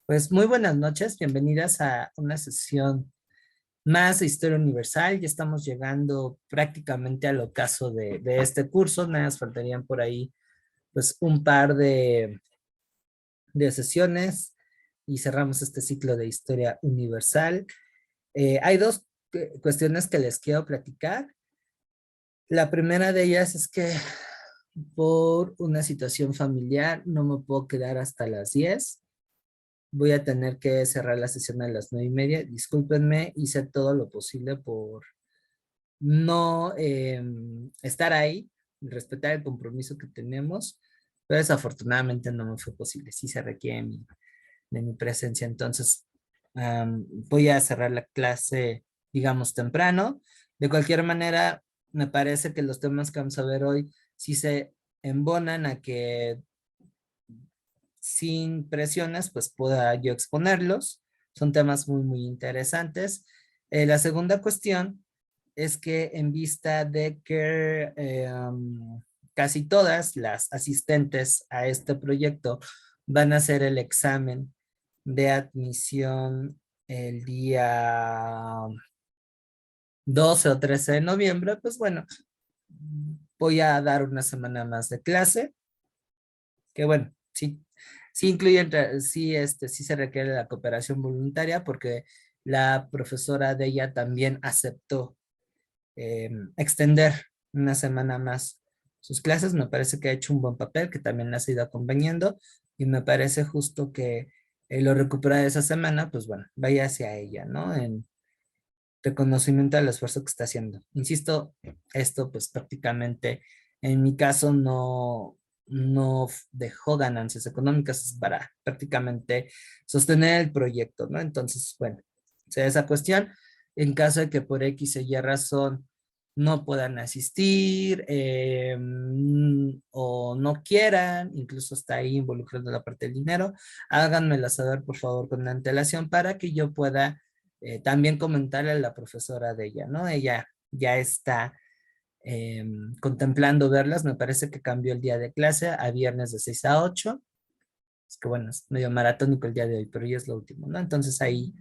Pues muy buenas noches, bienvenidas a una sesión más de Historia Universal. Ya estamos llegando prácticamente al ocaso de este curso. Nada más faltarían por ahí pues un par de sesiones y cerramos este ciclo de Historia Universal. Hay dos cuestiones que les quiero platicar. La primera de ellas es que por una situación familiar no me puedo quedar hasta las 10. Voy a tener que cerrar la sesión a las 9:30. Discúlpenme, hice todo lo posible por no estar ahí, respetar el compromiso que tenemos, pero desafortunadamente no me fue posible. Sí se requiere de mi presencia. Entonces, voy a cerrar la clase, digamos, temprano. De cualquier manera, me parece que los temas que vamos a ver hoy sí se embonan a que sin presiones, pues pueda yo exponerlos. Son temas muy interesantes. La segunda cuestión es que en vista de que casi todas las asistentes a este proyecto van a hacer el examen de admisión el día 12 o 13 de noviembre, pues bueno, voy a dar una semana más de clase que bueno, sí, sí incluye, sí se requiere la cooperación voluntaria porque la profesora de ella también aceptó extender una semana más sus clases. Me parece que ha hecho un buen papel, que también la ha ido acompañando y me parece justo que lo recupera de esa semana, pues bueno, vaya hacia ella, ¿no? En reconocimiento al esfuerzo que está haciendo. Insisto, esto pues prácticamente en mi caso no dejó ganancias económicas, es para prácticamente sostener el proyecto, ¿no? Entonces, bueno, sea esa cuestión. En caso de que por X o Y razón no puedan asistir o no quieran, incluso está ahí involucrando la parte del dinero, háganmela saber por favor con antelación para que yo pueda también comentarle a la profesora de ella, ¿no? Ella ya está contemplando verlas. Me parece que cambió el día de clase a viernes de 6 a 8. Es que bueno, es medio maratónico el día de hoy, pero ya es lo último, ¿no? Entonces ahí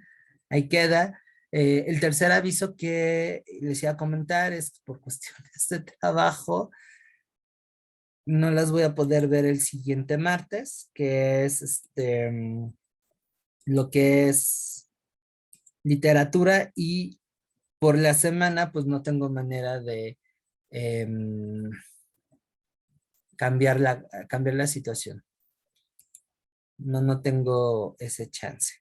queda. El tercer aviso que les iba a comentar es que por cuestiones de trabajo no las voy a poder ver el siguiente martes, que es lo que es literatura, y por la semana pues no tengo manera de em, cambiar la situación. No tengo ese chance.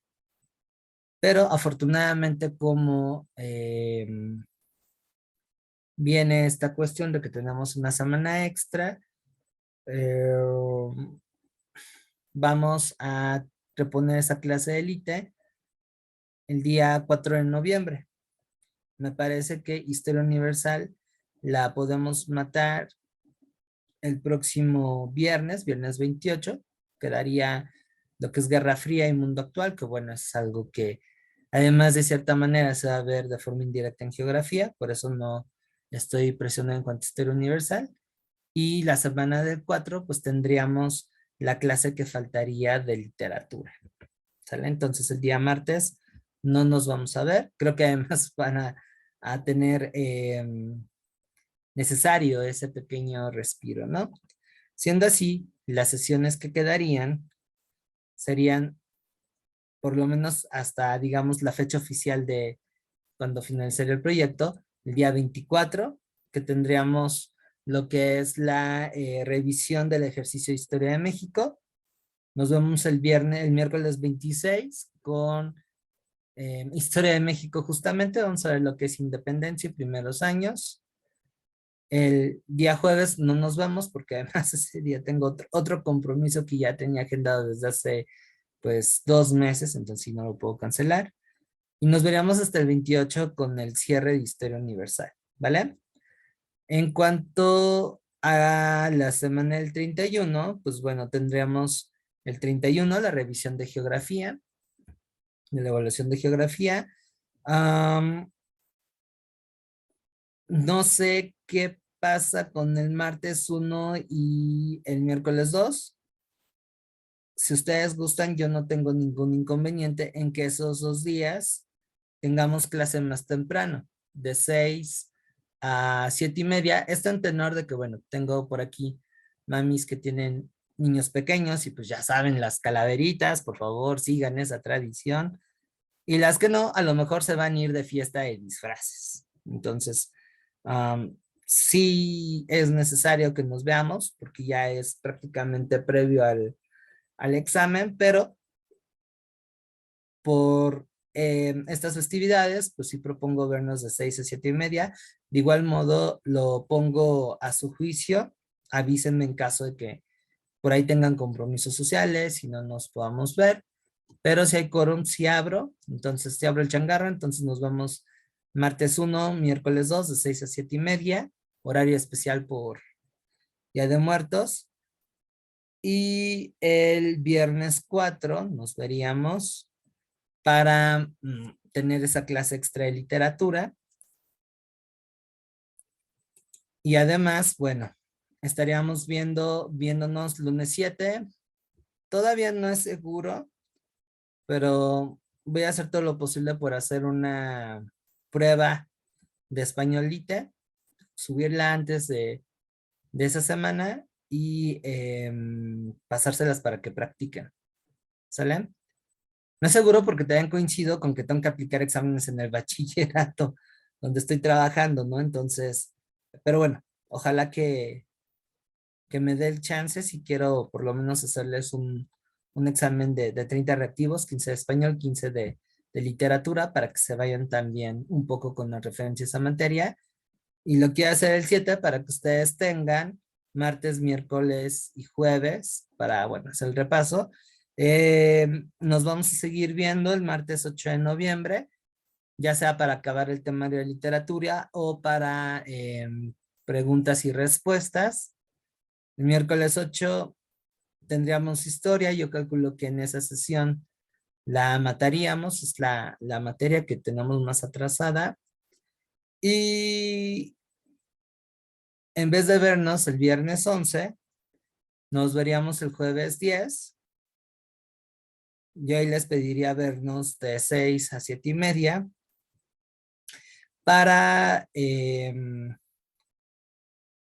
Pero afortunadamente como viene esta cuestión de que tenemos una semana extra, eh, vamos a reponer esa clase de élite el día 4 de noviembre. Me parece que Historia Universal la podemos matar el próximo viernes 28. Quedaría lo que es Guerra Fría y Mundo Actual, que bueno, es algo que además de cierta manera se va a ver de forma indirecta en geografía, por eso no estoy presionado en cuanto a Historia Universal. Y la semana del 4 pues tendríamos la clase que faltaría de literatura, ¿sale? Entonces el día martes no nos vamos a ver, creo que además van a tener necesario ese pequeño respiro, ¿no? Siendo así, las sesiones que quedarían serían por lo menos hasta, digamos, la fecha oficial de cuando finalizaría el proyecto, el día 24, que tendríamos lo que es la revisión del ejercicio de Historia de México. Nos vemos el miércoles 26 con Historia de México justamente. Vamos a ver lo que es independencia y primeros años. El día jueves no nos vemos porque además ese día tengo otro compromiso que ya tenía agendado desde hace pues 2 meses, entonces sí no lo puedo cancelar. Y nos veríamos hasta el 28 con el cierre de Historia Universal, ¿vale? En cuanto a la semana del 31, pues bueno, tendríamos el 31 la revisión de geografía, de la evaluación de geografía. Am, no sé qué pasa con el martes 1 y el miércoles 2. si ustedes gustan, yo no tengo ningún inconveniente en que esos 2 días tengamos clase más temprano, de 6 a 7:30. Esto en tenor de que, bueno, tengo por aquí mamis que tienen niños pequeños y pues ya saben, las calaveritas, por favor, sigan esa tradición. Y las que no, a lo mejor se van a ir de fiesta de disfraces. Entonces, sí es necesario que nos veamos porque ya es prácticamente previo al examen, pero por estas festividades, pues sí propongo vernos de 6 a 7:30. De igual modo, lo pongo a su juicio. Avísenme en caso de que por ahí tengan compromisos sociales y no nos podamos ver. Pero si hay quórum, sí abro. Entonces, si abro el changarro, entonces nos vamos martes 1, miércoles 2, de 6 a 7:30. Horario especial por Día de Muertos. Y el viernes 4 nos veríamos para tener esa clase extra de literatura. Y además, bueno, estaríamos viéndonos lunes 7. Todavía no es seguro, pero voy a hacer todo lo posible por hacer una prueba de españolite, subirla antes de esa semana y pasárselas para que practiquen. ¿Sale? No es seguro porque también coincido con que tengo que aplicar exámenes en el bachillerato donde estoy trabajando, ¿no? Entonces, pero bueno, ojalá que me dé el chance si quiero por lo menos hacerles un examen de 30 reactivos, 15 de español, 15 de literatura, para que se vayan también un poco con las referencias a materia. Y lo quiero hacer el 7 para que ustedes tengan martes, miércoles y jueves para, bueno, hacer el repaso. Nos vamos a seguir viendo el martes 8 de noviembre, ya sea para acabar el temario de literatura o para preguntas y respuestas. El miércoles 8 tendríamos historia. Yo calculo que en esa sesión la mataríamos, es la materia que tenemos más atrasada. Y en vez de vernos el viernes 11, nos veríamos el jueves 10. Yo ahí les pediría vernos de 6 a 7:30 para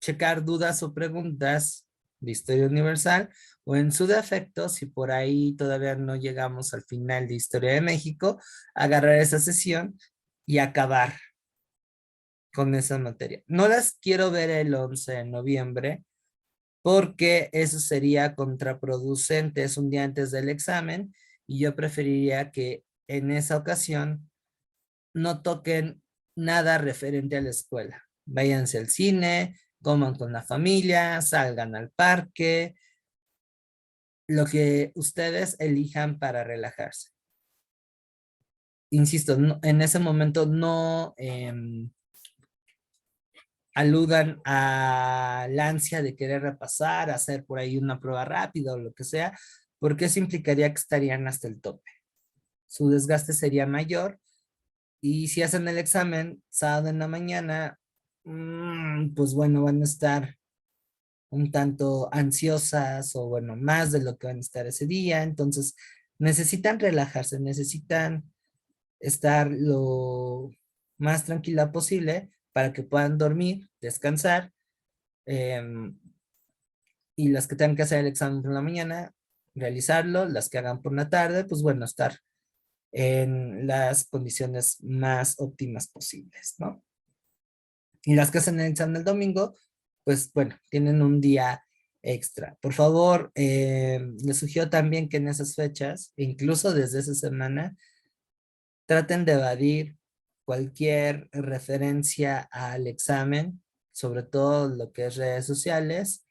checar dudas o preguntas de historia universal, o en su defecto, si por ahí todavía no llegamos al final de Historia de México, agarrar esa sesión y acabar con esa materia. No las quiero ver el 11 de noviembre porque eso sería contraproducente, es un día antes del examen y yo preferiría que en esa ocasión no toquen nada referente a la escuela. Váyanse al cine, coman con la familia, salgan al parque, lo que ustedes elijan para relajarse. Insisto, en ese momento no aludan a la ansia de querer repasar, hacer por ahí una prueba rápida o lo que sea, porque eso implicaría que estarían hasta el tope. Su desgaste sería mayor y si hacen el examen sábado en la mañana, pues bueno, van a estar un tanto ansiosas o bueno, más de lo que van a estar ese día. Entonces, necesitan relajarse, necesitan estar lo más tranquila posible para que puedan dormir, descansar. em, y las que tengan que hacer el examen por la mañana, realizarlo. Las que hagan por la tarde, pues bueno, estar en las condiciones más óptimas posibles, ¿no? Y las que hacen el examen el domingo, pues bueno, tienen un día extra. Por favor, les sugiero también que en esas fechas, e incluso desde esa semana, traten de evadir cualquier referencia al examen, sobre todo lo que es redes sociales,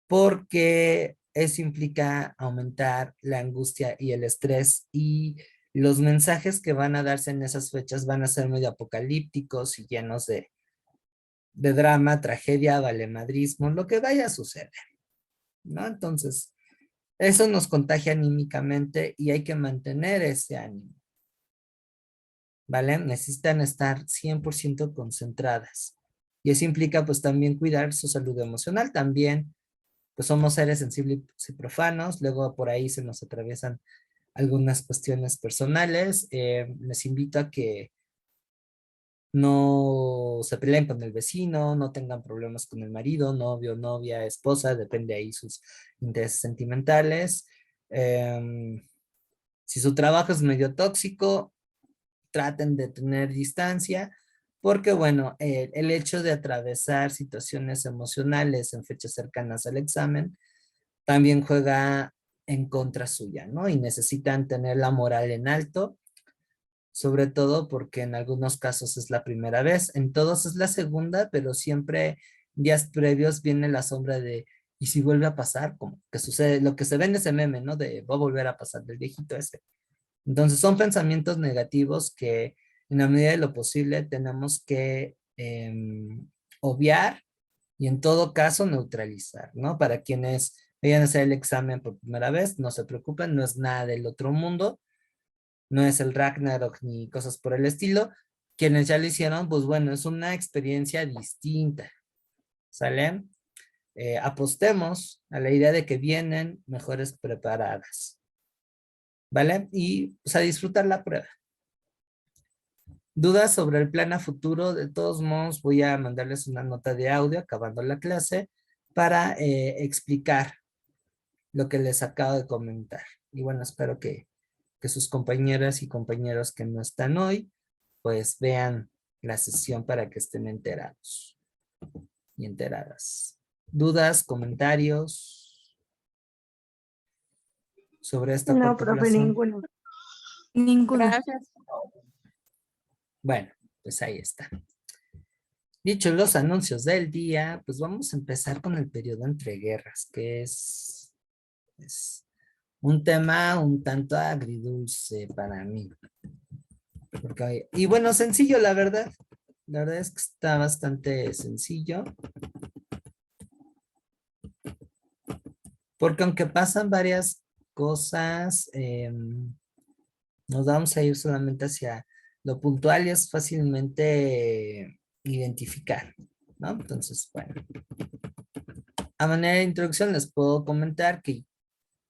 porque eso implica aumentar la angustia y el estrés, y los mensajes que van a darse en esas fechas van a ser medio apocalípticos y llenos de drama, tragedia, valemadrismo, lo que vaya a suceder, ¿no? Entonces, eso nos contagia anímicamente y hay que mantener ese ánimo, ¿vale? Necesitan estar 100% concentradas. Y eso implica pues también cuidar su salud emocional. También pues somos seres sensibles y profanos, luego por ahí se nos atraviesan algunas cuestiones personales. Les invito a que no se peleen con el vecino, no tengan problemas con el marido, novio, novia, esposa, depende ahí sus intereses sentimentales. Si su trabajo es medio tóxico, traten de tener distancia, porque bueno, el hecho de atravesar situaciones emocionales en fechas cercanas al examen también juega en contra suya, ¿no? Y necesitan tener la moral en alto, sobre todo porque en algunos casos es la primera vez, en todos es la segunda, pero siempre días previos viene la sombra de, ¿y si vuelve a pasar? Como que sucede, lo que se ve en ese meme, ¿no? De va a volver a pasar, del viejito ese. Entonces son pensamientos negativos que en la medida de lo posible tenemos que obviar y en todo caso neutralizar, ¿no? Para quienes vayan a hacer el examen por primera vez, no se preocupen, no es nada del otro mundo, no es el Ragnarok ni cosas por el estilo. Quienes ya lo hicieron, pues bueno, es una experiencia distinta, ¿sale? Apostemos a la idea de que vienen mejores preparadas, ¿vale? Y pues a disfrutar la prueba. Dudas sobre el plan a futuro, de todos modos voy a mandarles una nota de audio acabando la clase para explicar lo que les acabo de comentar. Y bueno, espero que sus compañeras y compañeros que no están hoy, pues vean la sesión para que estén enterados y enteradas. ¿Dudas, comentarios sobre esta No, corta profe, clase? ninguno. Ninguno. Gracias. Bueno, pues ahí está. Dicho los anuncios del día, pues vamos a empezar con el periodo entre guerras, que es un tema un tanto agridulce para mí. Y bueno, sencillo, la verdad. La verdad es que está bastante sencillo. Porque aunque pasan varias cosas, nos vamos a ir solamente hacia lo puntual y es fácilmente identificar, ¿no? Entonces, bueno. A manera de introducción les puedo comentar que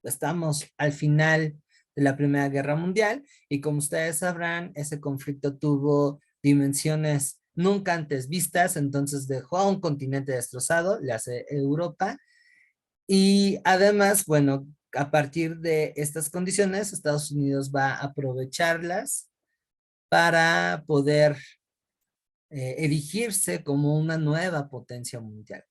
estamos al final de la Primera Guerra Mundial y como ustedes sabrán, ese conflicto tuvo dimensiones nunca antes vistas, entonces dejó a un continente destrozado, le hace Europa, y además, bueno, a partir de estas condiciones, Estados Unidos va a aprovecharlas para poder erigirse como una nueva potencia mundial.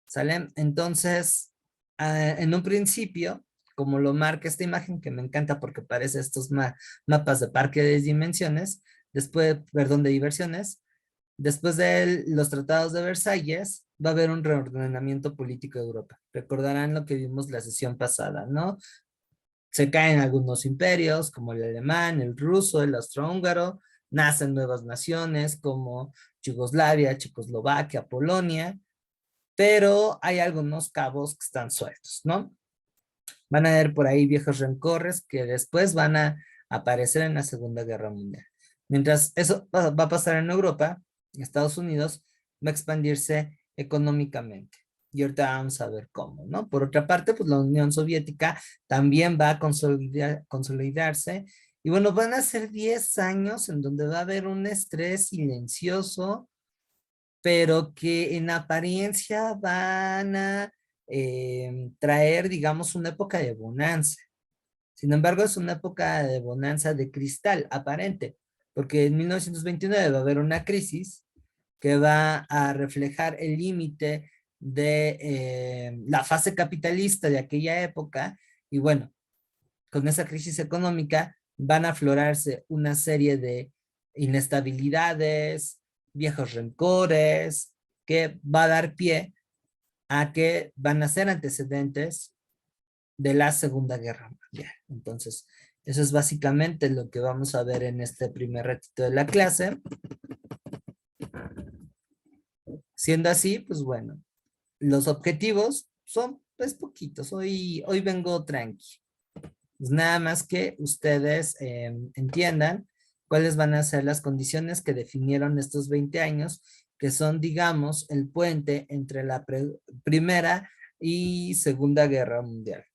¿Sale? Entonces, en un principio, como lo marca esta imagen, que me encanta porque parece estos mapas de parque de dimensiones, después, perdón, de diversiones, después de los tratados de Versalles, va a haber un reordenamiento político de Europa. Recordarán lo que vimos la sesión pasada, ¿no? Se caen algunos imperios, como el alemán, el ruso, el austrohúngaro, nacen nuevas naciones como Yugoslavia, Checoslovaquia, Polonia, pero hay algunos cabos que están sueltos, ¿no? Van a haber por ahí viejos rencores que después van a aparecer en la Segunda Guerra Mundial. Mientras eso va a pasar en Europa, Estados Unidos va a expandirse económicamente. Y ahorita vamos a ver cómo, ¿no? Por otra parte, pues la Unión Soviética también va a consolidarse. Y bueno, van a ser 10 años en donde va a haber un estrés silencioso, pero que en apariencia van a traer, digamos, una época de bonanza. Sin embargo, es una época de bonanza de cristal aparente, porque en 1929 va a haber una crisis que va a reflejar el límite de la fase capitalista de aquella época, y bueno, con esa crisis económica van a aflorarse una serie de inestabilidades, viejos rencores, que va a dar pie a que van a ser antecedentes de la Segunda Guerra Mundial. Entonces, eso es básicamente lo que vamos a ver en este primer ratito de la clase. Siendo así, pues bueno, los objetivos son pues poquitos. Hoy vengo tranqui. Pues nada más que ustedes entiendan cuáles van a ser las condiciones que definieron estos 20 años, que son, digamos, el puente entre la primera y Segunda Guerra Mundial.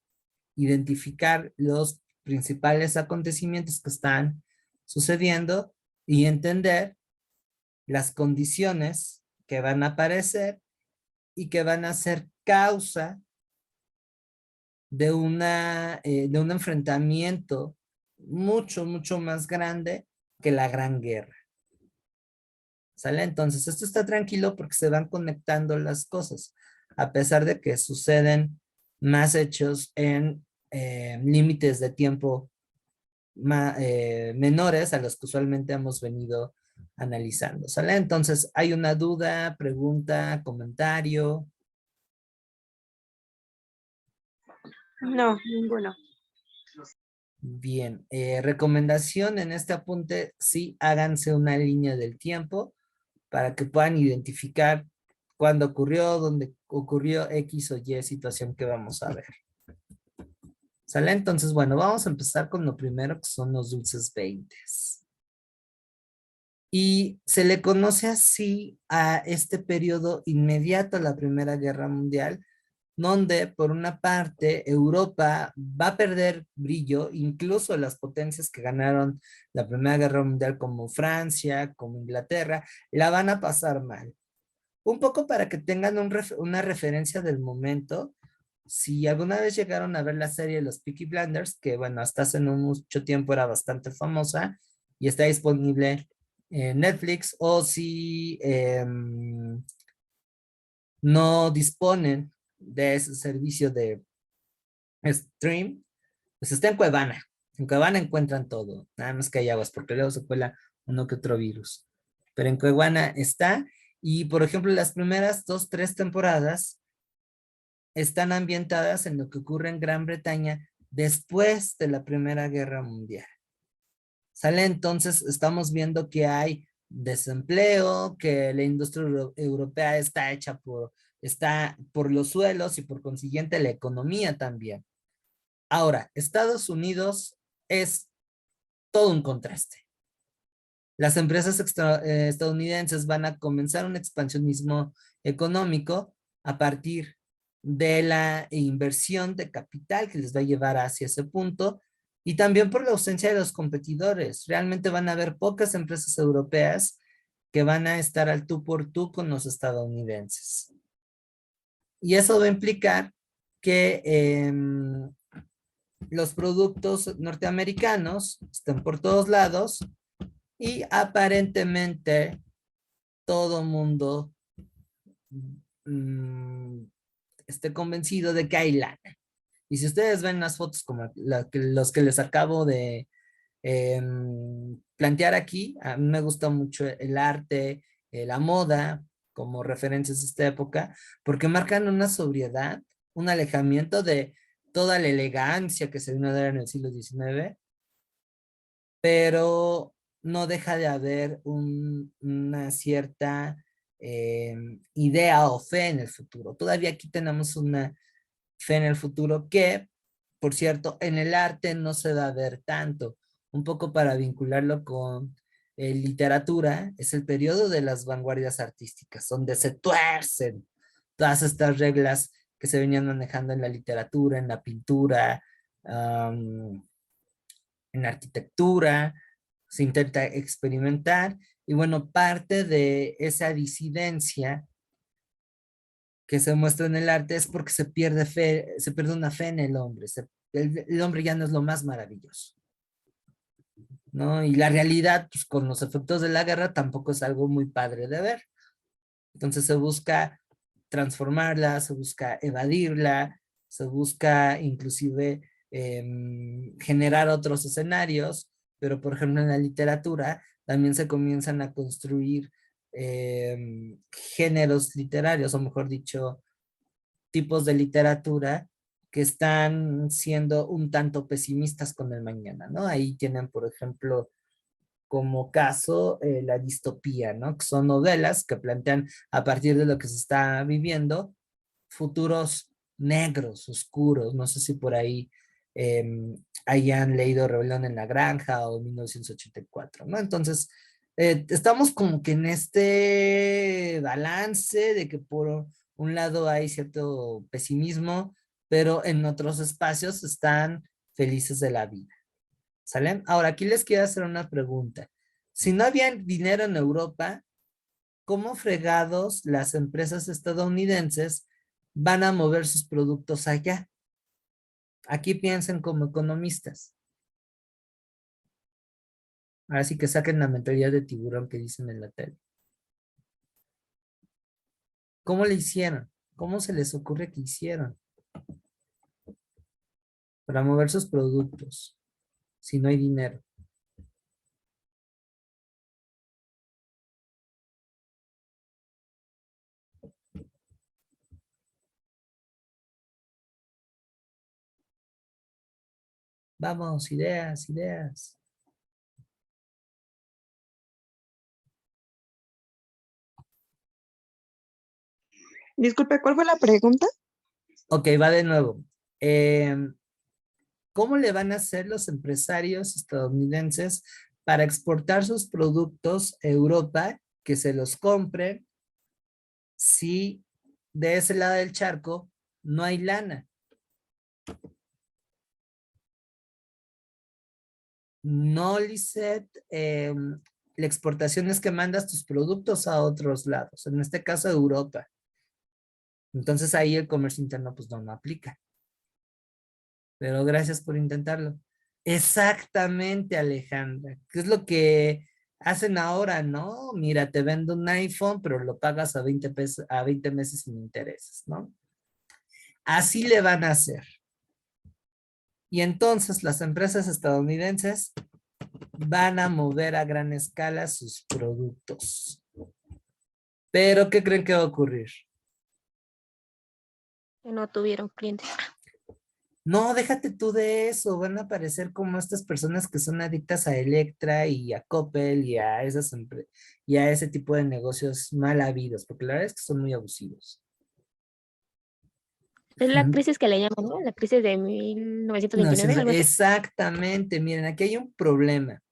Identificar los principales acontecimientos que están sucediendo y entender las condiciones que van a aparecer y que van a ser causa de un enfrentamiento mucho, mucho más grande que la Gran Guerra. ¿Sale? Entonces, esto está tranquilo porque se van conectando las cosas, a pesar de que suceden más hechos en límites de tiempo menores a los que usualmente hemos venido analizando. ¿Sale? Entonces, ¿hay una duda, pregunta, comentario? No, ninguno. Bien, recomendación en este apunte, sí, háganse una línea del tiempo para que puedan identificar cuándo ocurrió, dónde ocurrió X o Y situación que vamos a ver. ¿Sale? Entonces, bueno, vamos a empezar con lo primero que son los dulces 20. Y se le conoce así a este periodo inmediato a la Primera Guerra Mundial, donde por una parte Europa va a perder brillo, incluso las potencias que ganaron la Primera Guerra Mundial como Francia, como Inglaterra, la van a pasar mal. Un poco para que tengan una referencia del momento, si alguna vez llegaron a ver la serie Los Peaky Blinders, que bueno, hasta hace no mucho tiempo era bastante famosa y está disponible en Netflix, o si no disponen de ese servicio de stream, pues está en Cuevana. En Cuevana encuentran todo, nada más que hay aguas, porque luego se cuela uno que otro virus. Pero en Cuevana está, y por ejemplo, las primeras 2, 3 temporadas están ambientadas en lo que ocurre en Gran Bretaña después de la Primera Guerra Mundial. ¿Sale? Entonces estamos viendo que hay desempleo, que la industria europea está por los suelos y por consiguiente la economía también. Ahora, Estados Unidos es todo un contraste. Las empresas estadounidenses van a comenzar un expansionismo económico a partir de la inversión de capital que les va a llevar hacia ese punto y también por la ausencia de los competidores. Realmente van a haber pocas empresas europeas que van a estar al tú por tú con los estadounidenses. Y eso va a implicar que los productos norteamericanos estén por todos lados y aparentemente todo mundo mm, esté convencido de que hay lana. Y si ustedes ven las fotos como los que les acabo de plantear aquí, a mí me gusta mucho el arte, la moda, como referencias de esta época, porque marcan una sobriedad, un alejamiento de toda la elegancia que se vino a dar en el siglo XIX, pero no deja de haber una cierta idea o fe en el futuro. Todavía aquí tenemos una fe en el futuro que, por cierto, en el arte no se va a ver tanto. Un poco para vincularlo con literatura, es el periodo de las vanguardias artísticas, donde se tuercen todas estas reglas que se venían manejando en la literatura, en la pintura, en arquitectura, se intenta experimentar y bueno, parte de esa disidencia que se muestra en el arte es porque se pierde fe, se pierde una fe en el hombre, el hombre ya no es lo más maravilloso, ¿no? Y la realidad, pues con los efectos de la guerra tampoco es algo muy padre de ver. Entonces se busca transformarla, se busca evadirla, se busca inclusive generar otros escenarios, pero por ejemplo en la literatura también se comienzan a construir géneros literarios, o mejor dicho, tipos de literatura que están siendo un tanto pesimistas con el mañana, ¿no? Ahí tienen, por ejemplo, como caso la distopía, ¿no? Que son novelas que plantean a partir de lo que se está viviendo futuros negros, oscuros. No sé si por ahí hayan leído Rebelión en la Granja o 1984, ¿no? Entonces, estamos como que en este balance de que por un lado hay cierto pesimismo, pero en otros espacios están felices de la vida. ¿Sale? Ahora, aquí les quiero hacer una pregunta. Si no había dinero en Europa, ¿cómo fregados las empresas estadounidenses van a mover sus productos allá? Aquí piensen como economistas. Ahora sí que saquen la mentalidad de tiburón que dicen en la tele. ¿Cómo le hicieron? ¿Cómo se les ocurre que hicieron para mover sus productos si no hay dinero? Vamos, ideas, ideas. Disculpe, ¿cuál fue la pregunta? Ok, va de nuevo. ¿Cómo le van a hacer los empresarios estadounidenses para exportar sus productos a Europa, que se los compren si de ese lado del charco no hay lana? No, Lisette, la exportación es que mandas tus productos a otros lados, en este caso a Europa. Entonces ahí el comercio interno pues no aplica. Pero gracias por intentarlo. Exactamente, Alejandra. ¿Qué es lo que hacen ahora, no? Mira, te vendo un iPhone, pero lo pagas a 20 pesos, a 20 meses sin intereses, ¿no? Así le van a hacer. Y entonces las empresas estadounidenses van a mover a gran escala sus productos. Pero, ¿qué creen que va a ocurrir? Que no tuvieron clientes. No, déjate tú de eso. Van a aparecer como estas personas que son adictas a Electra y a Coppel y a y a ese tipo de negocios mal habidos, porque la verdad es que son muy abusivos. Es la crisis que le llaman, ¿no? La crisis de 1929, algo así. Exactamente, miren, aquí hay un problema.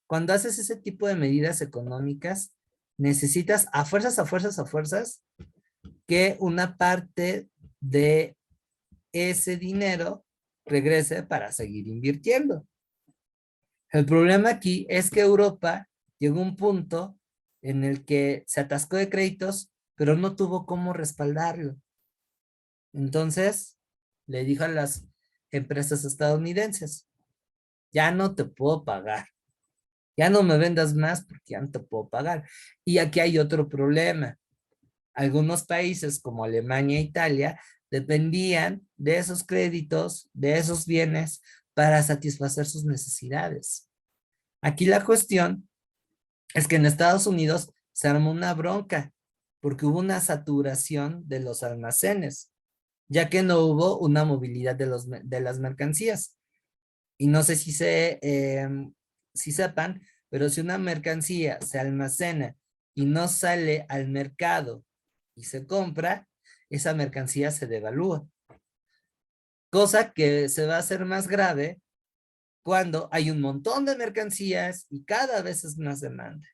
Cuando haces ese tipo de medidas económicas, necesitas a fuerzas, a fuerzas, a fuerzas, que una parte de ese dinero regrese para seguir invirtiendo. El problema aquí es que Europa llegó a un punto en el que se atascó de créditos, pero no tuvo cómo respaldarlo. Entonces, le dijo a las empresas estadounidenses, ya no te puedo pagar, ya no me vendas más porque ya no te puedo pagar. Y aquí hay otro problema. Algunos países como Alemania e Italia dependían de esos créditos, de esos bienes, para satisfacer sus necesidades. Aquí la cuestión es que en Estados Unidos se armó una bronca porque hubo una saturación de los almacenes, ya que no hubo una movilidad de las mercancías. Y no sé si sepan, pero si una mercancía se almacena y no sale al mercado y se compra, esa mercancía se devalúa. Cosa que se va a hacer más grave cuando hay un montón de mercancías y cada vez es más demanda.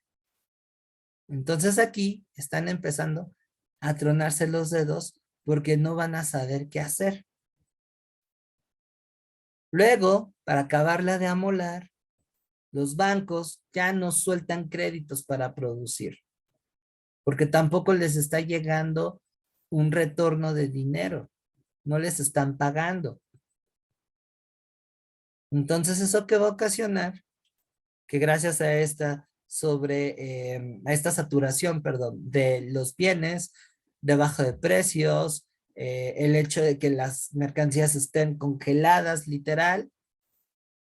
Entonces aquí están empezando a tronarse los dedos porque no van a saber qué hacer. Luego, para acabarla de amolar, los bancos ya no sueltan créditos para producir, porque tampoco les está llegando un retorno de dinero, no les están pagando. Entonces, ¿eso qué va a ocasionar? Que gracias a a esta saturación, perdón, de los bienes, de baja de precios, el hecho de que las mercancías estén congeladas, literal,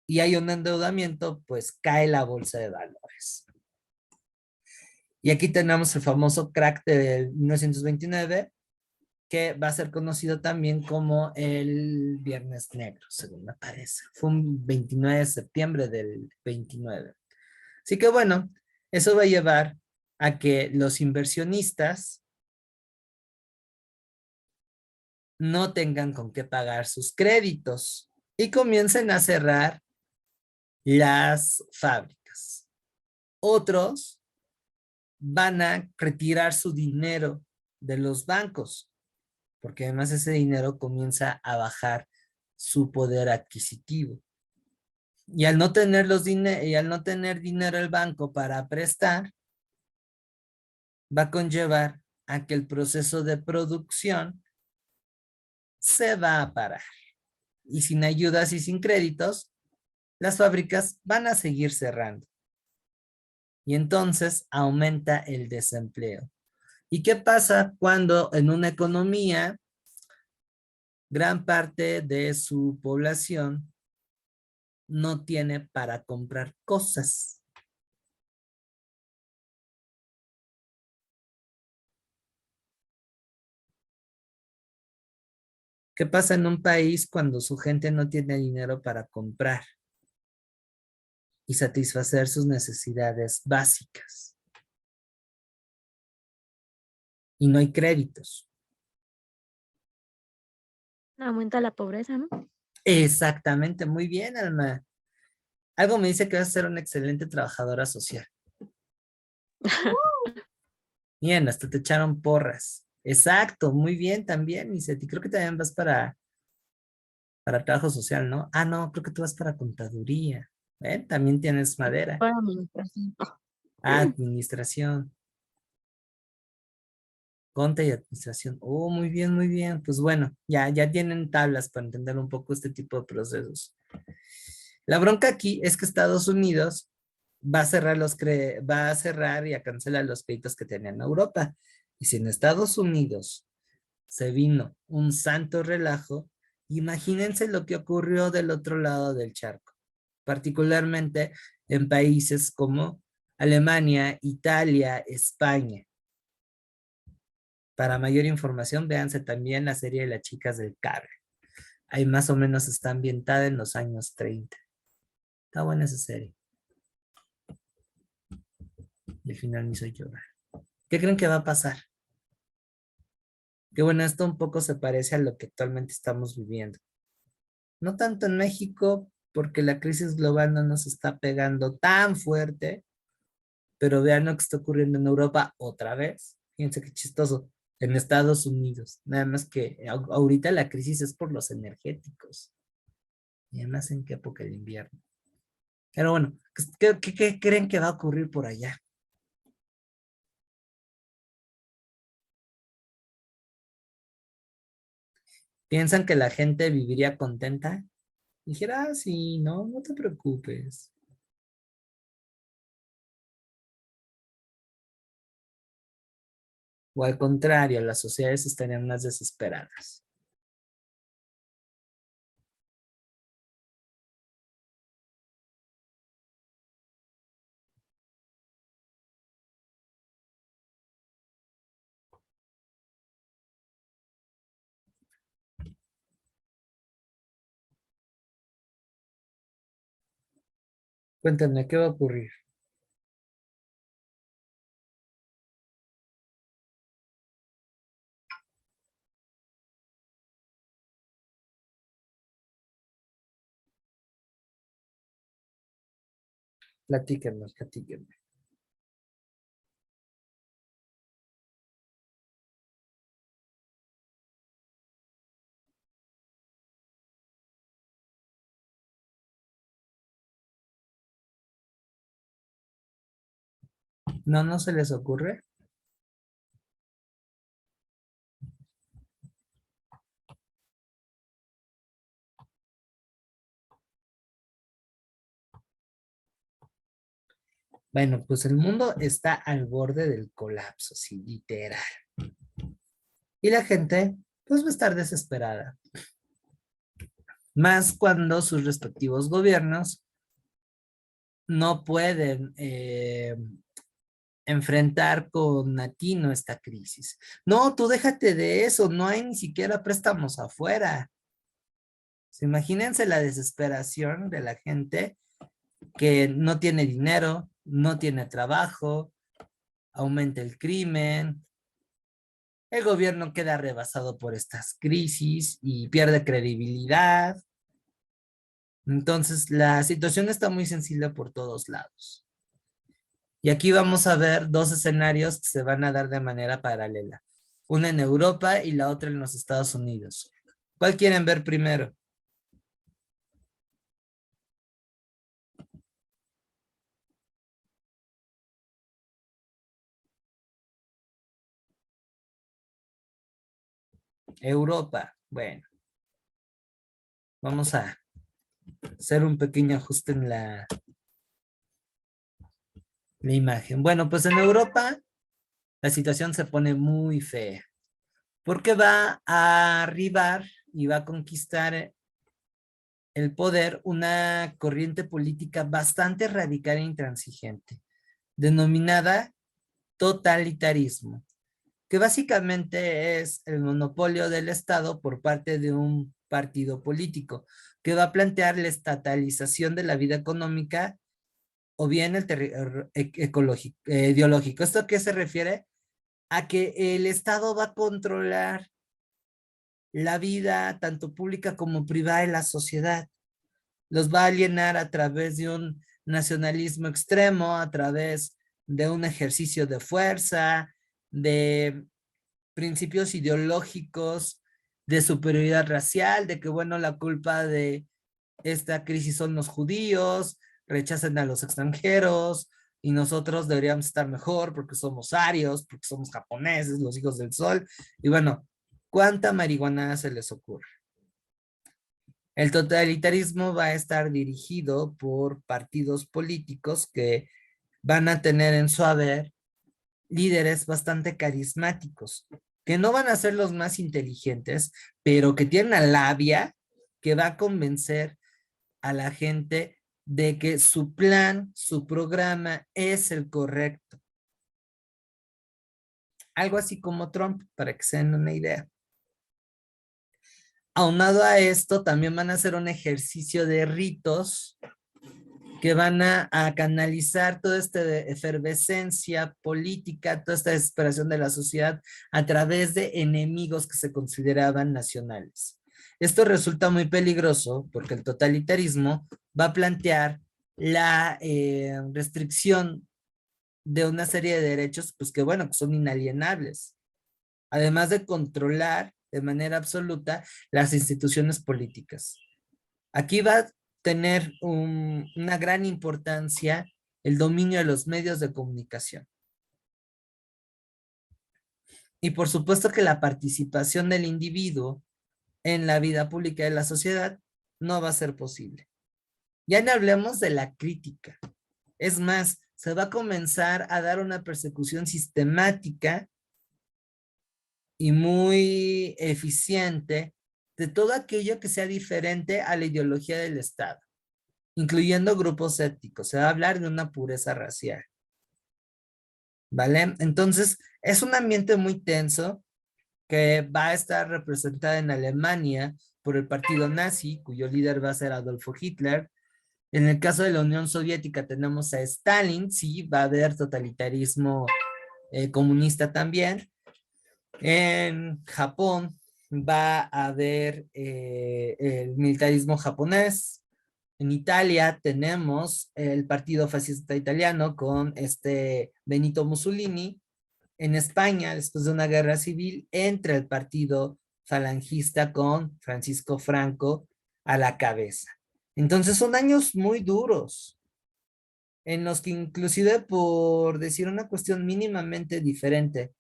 y hay un endeudamiento, pues cae la bolsa de valores. Y aquí tenemos el famoso crack de 1929, que va a ser conocido también como el Viernes Negro, según me parece. Fue un 29 de septiembre del 29. Así que bueno, eso va a llevar a que los inversionistas no tengan con qué pagar sus créditos y comiencen a cerrar las fábricas. Otros van a retirar su dinero de los bancos, porque además ese dinero comienza a bajar su poder adquisitivo. Y al no tener dinero el banco para prestar, va a conllevar a que el proceso de producción se va a parar. Y sin ayudas y sin créditos, las fábricas van a seguir cerrando. Y entonces aumenta el desempleo. ¿Y qué pasa cuando en una economía gran parte de su población no tiene para comprar cosas? ¿Qué pasa en un país cuando su gente no tiene dinero para comprar y satisfacer sus necesidades básicas? Y no hay créditos. Aumenta la pobreza, ¿no? Exactamente, muy bien, Alma. Algo me dice que vas a ser una excelente trabajadora social. Bien, hasta te echaron porras. Exacto, muy bien también, Niseti. Creo que también vas para trabajo social, ¿no? Ah, no, creo que tú vas para contaduría. También tienes madera. Para administración. Ah, administración. Conta y administración. Oh, muy bien, muy bien. Pues bueno, ya tienen tablas para entender un poco este tipo de procesos. La bronca aquí es que Estados Unidos va a cerrar y a cancelar los créditos que tenían en Europa. Y si en Estados Unidos se vino un santo relajo, imagínense lo que ocurrió del otro lado del charco, particularmente en países como Alemania, Italia, España. Para mayor información, véanse también la serie de Las chicas del cable. Ahí más o menos está ambientada en los años 30. Está buena esa serie. Y al final me hizo llorar. ¿Qué creen que va a pasar? Que bueno, esto un poco se parece a lo que actualmente estamos viviendo. No tanto en México, porque la crisis global no nos está pegando tan fuerte, pero vean lo que está ocurriendo en Europa otra vez. Fíjense qué chistoso. En Estados Unidos. Nada más que ahorita la crisis es por los energéticos. Y además en qué época del invierno. Pero bueno, ¿qué creen que va a ocurrir por allá? ¿Piensan que la gente viviría contenta? Dijera, ah, sí, no te preocupes. O al contrario, las sociedades estarían más desesperadas. Cuéntame, ¿qué va a ocurrir? Platíquenme, platíquenme. No se les ocurre. Bueno, pues el mundo está al borde del colapso, sí, literal. Y la gente, pues va a estar desesperada. Más cuando sus respectivos gobiernos no pueden enfrentar con atino esta crisis. No, tú déjate de eso, no hay ni siquiera préstamos afuera. Imagínense la desesperación de la gente que no tiene dinero, no tiene trabajo, aumenta el crimen, el gobierno queda rebasado por estas crisis y pierde credibilidad. Entonces, la situación está muy sensible por todos lados. Y aquí vamos a ver dos escenarios que se van a dar de manera paralela. Una en Europa y la otra en los Estados Unidos. ¿Cuál quieren ver primero? Europa. Bueno, vamos a hacer un pequeño ajuste en la imagen. Bueno, pues en Europa la situación se pone muy fea, porque va a arribar y va a conquistar el poder una corriente política bastante radical e intransigente, denominada totalitarismo, que básicamente es el monopolio del Estado por parte de un partido político, que va a plantear la estatalización de la vida económica o bien el ecológico, ideológico. ¿Esto a qué se refiere? A que el Estado va a controlar la vida tanto pública como privada de la sociedad. Los va a alienar a través de un nacionalismo extremo, a través de un ejercicio de fuerza, de principios ideológicos, de superioridad racial, de que, bueno, la culpa de esta crisis son los judíos, rechazan a los extranjeros y nosotros deberíamos estar mejor porque somos arios, porque somos japoneses, los hijos del sol. Y bueno, ¿cuánta marihuana se les ocurre? El totalitarismo va a estar dirigido por partidos políticos que van a tener en su haber líderes bastante carismáticos, que no van a ser los más inteligentes, pero que tienen la labia que va a convencer a la gente de que su plan, su programa es el correcto. Algo así como Trump, para que se den una idea. Aunado a esto, también van a hacer un ejercicio de ritos que van a canalizar toda esta efervescencia política, toda esta desesperación de la sociedad a través de enemigos que se consideraban nacionales. Esto resulta muy peligroso porque el totalitarismo va a plantear la restricción de una serie de derechos, pues que bueno, que son inalienables, además de controlar de manera absoluta las instituciones políticas. Aquí va a tener una gran importancia el dominio de los medios de comunicación. Y por supuesto que la participación del individuo en la vida pública de la sociedad no va a ser posible. Ya no hablemos de la crítica. Es más, se va a comenzar a dar una persecución sistemática y muy eficiente de todo aquello que sea diferente a la ideología del Estado, incluyendo grupos étnicos. Se va a hablar de una pureza racial. ¿Vale? Entonces, es un ambiente muy tenso que va a estar representada en Alemania por el partido nazi, cuyo líder va a ser Adolfo Hitler. En el caso de la Unión Soviética tenemos a Stalin, sí, va a haber totalitarismo comunista también. En Japón va a haber el militarismo japonés. En Italia tenemos el partido fascista italiano con Benito Mussolini. En España, después de una guerra civil, entra el partido falangista con Francisco Franco a la cabeza. Entonces son años muy duros, en los que inclusive por decir una cuestión mínimamente diferente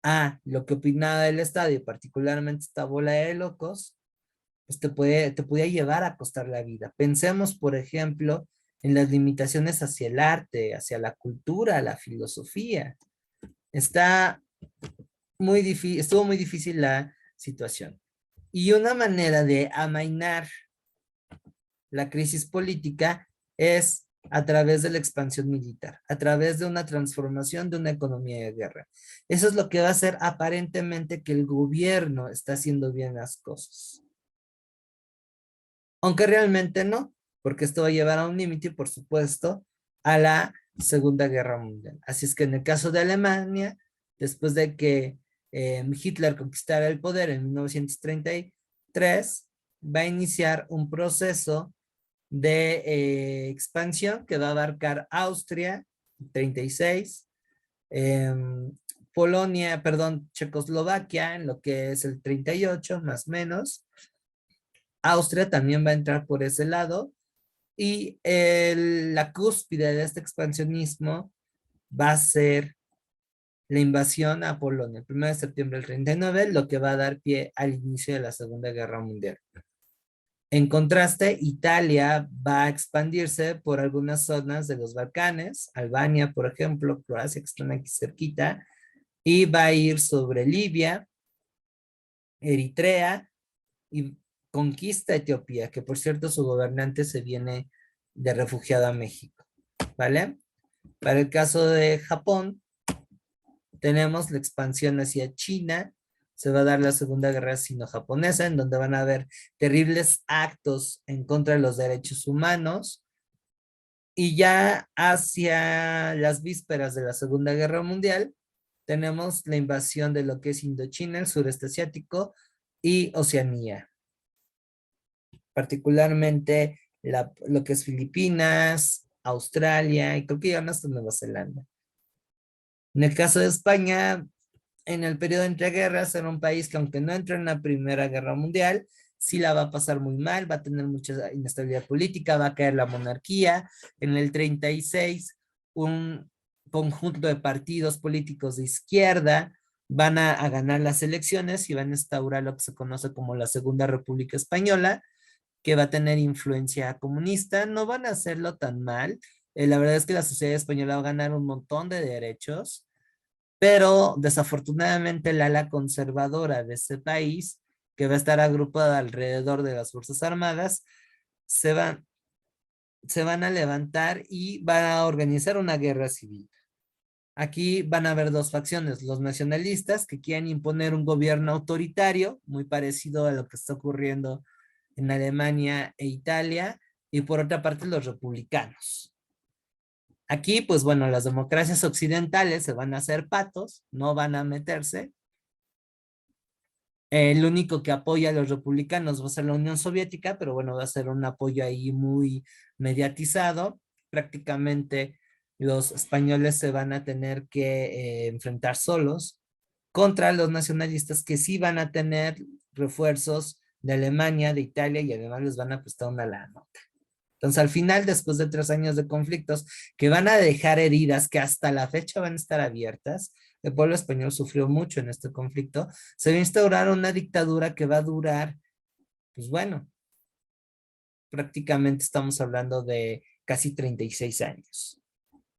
a lo que opinaba el Estado y particularmente esta bola de locos, pues te podía llevar a costar la vida. Pensemos, por ejemplo, en las limitaciones hacia el arte, hacia la cultura, la filosofía. Está muy difícil, estuvo muy difícil la situación. Y una manera de amainar la crisis política es a través de la expansión militar, a través de una transformación de una economía de guerra. Eso es lo que va a hacer aparentemente que el gobierno está haciendo bien las cosas. Aunque realmente no, porque esto va a llevar a un límite, por supuesto, a la Segunda Guerra Mundial. Así es que en el caso de Alemania, después de que Hitler conquistara el poder en 1933, va a iniciar un proceso de expansión que va a abarcar Austria, 36, Polonia, perdón, Checoslovaquia en lo que es el 38, más o menos. Austria también va a entrar por ese lado. Y la cúspide de este expansionismo va a ser la invasión a Polonia, el 1 de septiembre del 39, lo que va a dar pie al inicio de la Segunda Guerra Mundial. En contraste, Italia va a expandirse por algunas zonas de los Balcanes, Albania, por ejemplo, Croacia, que están aquí cerquita, y va a ir sobre Libia, Eritrea, y conquista Etiopía, que por cierto su gobernante se viene de refugiado a México, ¿vale? Para el caso de Japón, tenemos la expansión hacia China, se va a dar la Segunda Guerra Sino-Japonesa, en donde van a haber terribles actos en contra de los derechos humanos, y ya hacia las vísperas de la Segunda Guerra Mundial, tenemos la invasión de lo que es Indochina, el sureste asiático y Oceanía, particularmente lo que es Filipinas, Australia, y creo que ya hasta Nueva Zelanda. En el caso de España, en el periodo entre guerras, era un país que aunque no entró en la Primera Guerra Mundial, sí la va a pasar muy mal, va a tener mucha inestabilidad política, va a caer la monarquía. En el 36, un conjunto de partidos políticos de izquierda van a ganar las elecciones y van a instaurar lo que se conoce como la Segunda República Española, que va a tener influencia comunista. No van a hacerlo tan mal. La verdad es que la sociedad española va a ganar un montón de derechos, pero desafortunadamente el ala conservadora de ese país, que va a estar agrupada alrededor de las Fuerzas Armadas, se van a levantar y van a organizar una guerra civil. Aquí van a haber dos facciones, los nacionalistas que quieren imponer un gobierno autoritario, muy parecido a lo que está ocurriendo en Alemania e Italia, y por otra parte los republicanos. Aquí, pues bueno, las democracias occidentales se van a hacer patos, no van a meterse. El único que apoya a los republicanos va a ser la Unión Soviética, pero bueno, va a ser un apoyo ahí muy mediatizado. Prácticamente los españoles se van a tener que enfrentar solos contra los nacionalistas, que sí van a tener refuerzos de Alemania, de Italia, y además les van a prestar una lana. Entonces, al final, después de 3 años de conflictos, que van a dejar heridas que hasta la fecha van a estar abiertas, el pueblo español sufrió mucho en este conflicto, se va a instaurar una dictadura que va a durar, pues bueno, prácticamente estamos hablando de casi 36 años,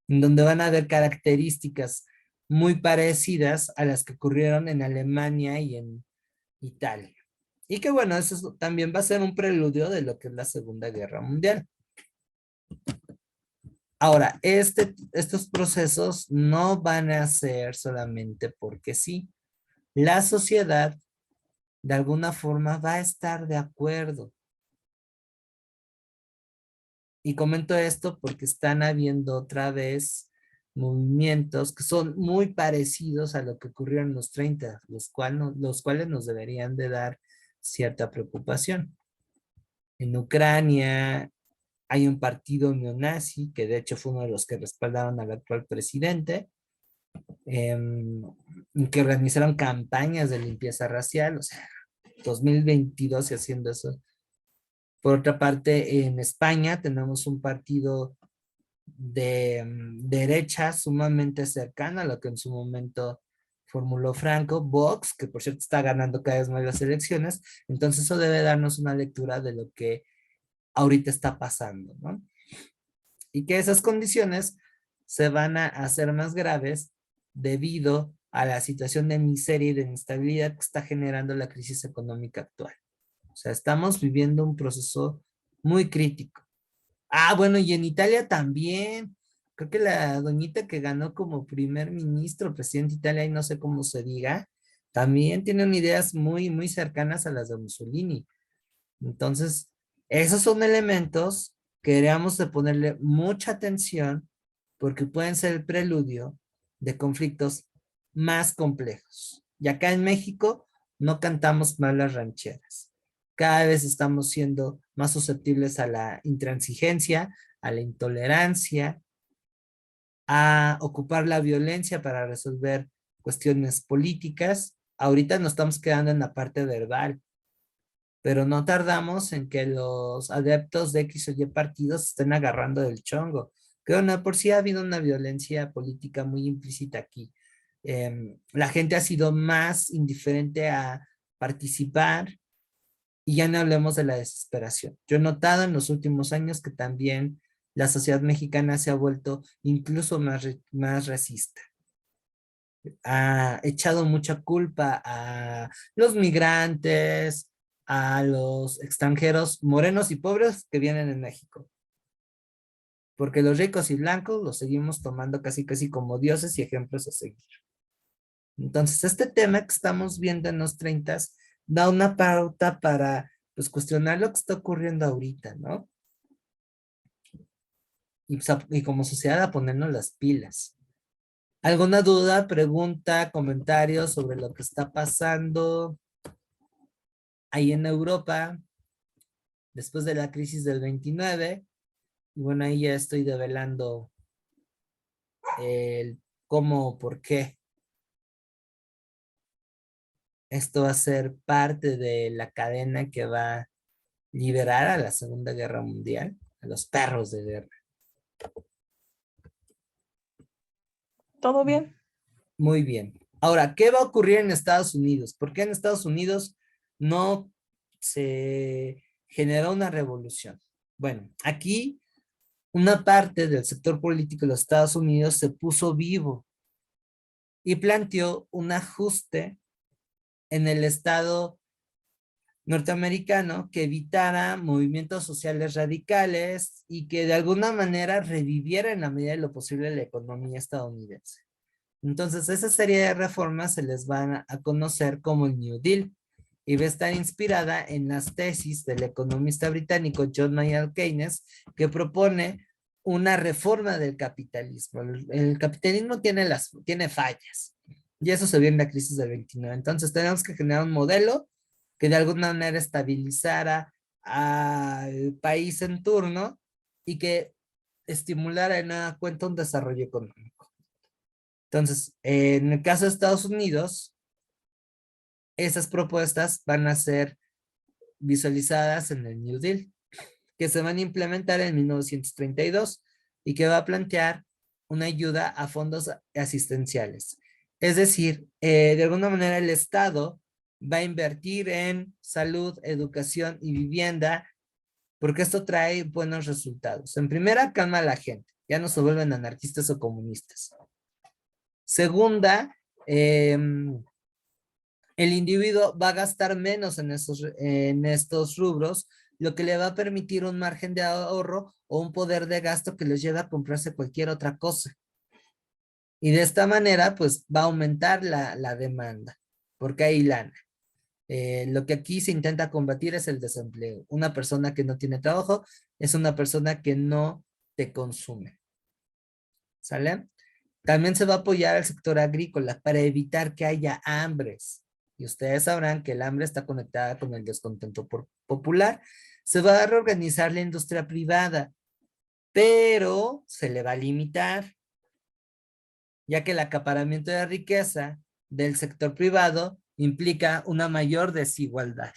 en donde van a haber características muy parecidas a las que ocurrieron en Alemania y en Italia. Y que bueno, eso también va a ser un preludio de lo que es la Segunda Guerra Mundial. Ahora, estos procesos no van a ser solamente porque sí. La sociedad, de alguna forma, va a estar de acuerdo. Y comento esto porque están habiendo otra vez movimientos que son muy parecidos a lo que ocurrió en los 30, los cuales nos deberían de dar cierta preocupación. En Ucrania hay un partido neonazi, que de hecho fue uno de los que respaldaron al actual presidente, que organizaron campañas de limpieza racial, o sea, 2022 y haciendo eso. Por otra parte, en España tenemos un partido de derecha sumamente cercano a lo que en su momento formuló Franco, Vox, que por cierto está ganando cada vez más las elecciones. Entonces eso debe darnos una lectura de lo que ahorita está pasando, ¿no? Y que esas condiciones se van a hacer más graves debido a la situación de miseria y de inestabilidad que está generando la crisis económica actual. O sea, estamos viviendo un proceso muy crítico. Ah, bueno, y en Italia también. Creo que la doñita que ganó como primer ministro, presidente de Italia, y no sé cómo se diga, también tienen ideas muy, muy cercanas a las de Mussolini. Entonces, esos son elementos que deberíamos de ponerle mucha atención porque pueden ser el preludio de conflictos más complejos. Y acá en México no cantamos mal las rancheras. Cada vez estamos siendo más susceptibles a la intransigencia, a la intolerancia, a ocupar la violencia para resolver cuestiones políticas. Ahorita nos estamos quedando en la parte verbal, pero no tardamos en que los adeptos de X o Y partidos estén agarrando del chongo. Creo que por sí ha habido una violencia política muy implícita aquí. La gente ha sido más indiferente a participar y ya no hablemos de la desesperación. Yo he notado en los últimos años que también la sociedad mexicana se ha vuelto incluso más racista. Ha echado mucha culpa a los migrantes, a los extranjeros morenos y pobres que vienen en México. Porque los ricos y blancos los seguimos tomando casi como dioses y ejemplos a seguir. Entonces, este tema que estamos viendo en los 30 da una pauta para pues, cuestionar lo que está ocurriendo ahorita, ¿no? Y como sociedad a ponernos las pilas. ¿Alguna duda, pregunta, comentario sobre lo que está pasando ahí en Europa después de la crisis del 29? Y bueno, ahí ya estoy develando el cómo, por qué. Esto va a ser parte de la cadena que va a liberar a la Segunda Guerra Mundial, a los perros de guerra. ¿Todo bien? Muy bien. Ahora, ¿qué va a ocurrir en Estados Unidos? ¿Por qué en Estados Unidos no se generó una revolución? Bueno, aquí una parte del sector político de los Estados Unidos se puso vivo y planteó un ajuste en el estado norteamericano que evitara movimientos sociales radicales y que de alguna manera reviviera en la medida de lo posible la economía estadounidense. Entonces, esa serie de reformas se les van a conocer como el New Deal y va a estar inspirada en las tesis del economista británico John Maynard Keynes, que propone una reforma del capitalismo. El capitalismo tiene fallas y eso se vio en la crisis del 29. Entonces, tenemos que generar un modelo que de alguna manera estabilizara al país en turno y que estimulara en nada cuenta un desarrollo económico. Entonces, en el caso de Estados Unidos, esas propuestas van a ser visualizadas en el New Deal, que se van a implementar en 1932 y que va a plantear una ayuda a fondos asistenciales. Es decir, de alguna manera el Estado va a invertir en salud, educación y vivienda, porque esto trae buenos resultados. En primera, calma a la gente, ya no se vuelven anarquistas o comunistas. Segunda, el individuo va a gastar menos en estos rubros, lo que le va a permitir un margen de ahorro o un poder de gasto que les lleve a comprarse cualquier otra cosa. Y de esta manera, pues va a aumentar la demanda, porque hay lana. Lo que aquí se intenta combatir es el desempleo. Una persona que no tiene trabajo es una persona que no te consume. ¿Sale? También se va a apoyar al sector agrícola para evitar que haya hambres. Y ustedes sabrán que el hambre está conectada con el descontento popular. Se va a reorganizar la industria privada, pero se le va a limitar, ya que el acaparamiento de la riqueza del sector privado implica una mayor desigualdad.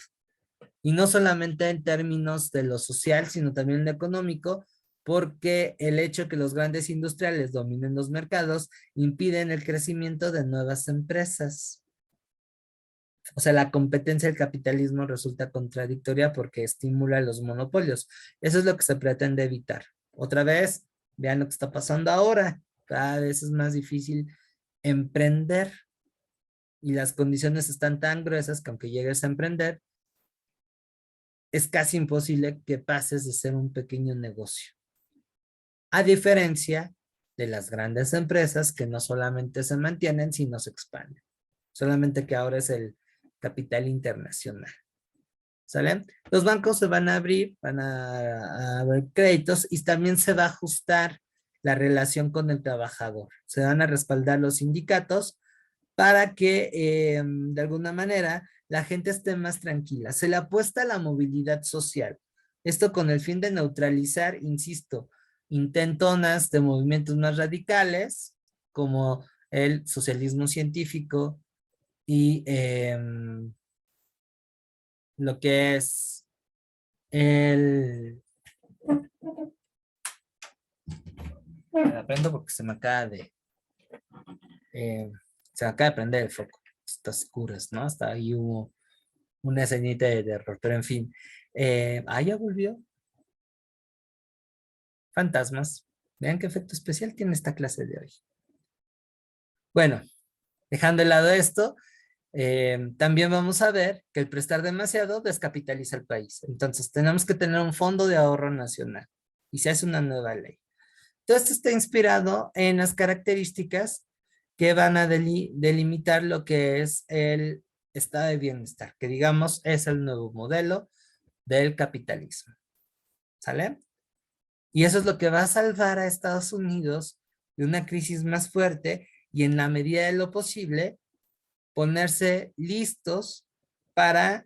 Y no solamente en términos de lo social, sino también en lo económico, porque el hecho de que los grandes industriales dominen los mercados impiden el crecimiento de nuevas empresas. O sea, la competencia del capitalismo resulta contradictoria porque estimula los monopolios. Eso es lo que se pretende evitar. Otra vez, vean lo que está pasando ahora. Cada vez es más difícil emprender y las condiciones están tan gruesas que aunque llegues a emprender, es casi imposible que pases de ser un pequeño negocio. A diferencia de las grandes empresas que no solamente se mantienen, sino se expanden. Solamente que ahora es el capital internacional. ¿Sale? Los bancos se van a abrir, van a haber créditos y también se va a ajustar la relación con el trabajador. Se van a respaldar los sindicatos para que de alguna manera la gente esté más tranquila. Se le apuesta a la movilidad social. Esto con el fin de neutralizar, insisto, intentonas de movimientos más radicales, como el socialismo científico y lo que es el... Aprendo porque se me acaba de... se me acaba de prender el foco. Estas oscuras, ¿no? Hasta ahí hubo una escenita de terror, pero en fin. Ya volvió. Fantasmas. Vean qué efecto especial tiene esta clase de hoy. Bueno, dejando de lado esto, también vamos a ver que el prestar demasiado descapitaliza al país. Entonces tenemos que tener un fondo de ahorro nacional y se hace una nueva ley. Todo esto está inspirado en las características que van a delimitar lo que es el estado de bienestar, que digamos es el nuevo modelo del capitalismo. ¿Sale? Y eso es lo que va a salvar a Estados Unidos de una crisis más fuerte y en la medida de lo posible ponerse listos para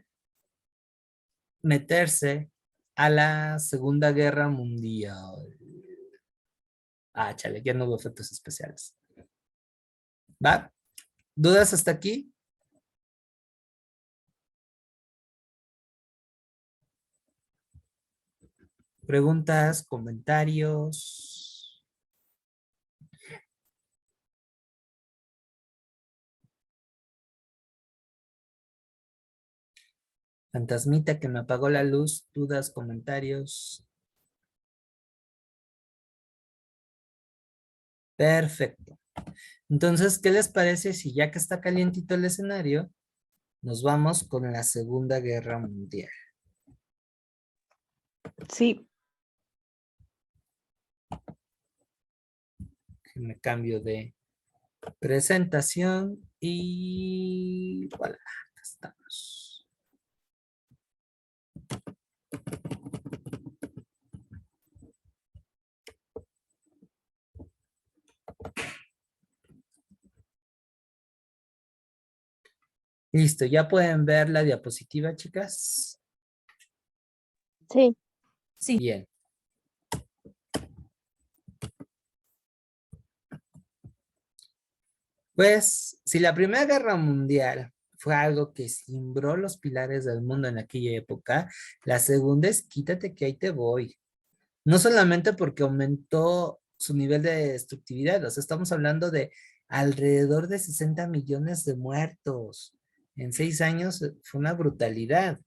meterse a la Segunda Guerra Mundial. Chale, ya no hubo efectos especiales. ¿Va? ¿Dudas hasta aquí? ¿Preguntas, comentarios? Fantasmita que me apagó la luz, dudas, comentarios. Perfecto. Entonces, ¿qué les parece si ya que está calientito el escenario, nos vamos con la Segunda Guerra Mundial? Sí. Me cambio de presentación y voilà, acá estamos. Listo, ¿ya pueden ver la diapositiva, chicas? Sí. Sí. Bien. Pues, si la Primera Guerra Mundial fue algo que cimbró los pilares del mundo en aquella época, la segunda es quítate que ahí te voy. No solamente porque aumentó su nivel de destructividad, o sea, estamos hablando de alrededor de 60 millones de muertos. En 6 años fue una brutalidad.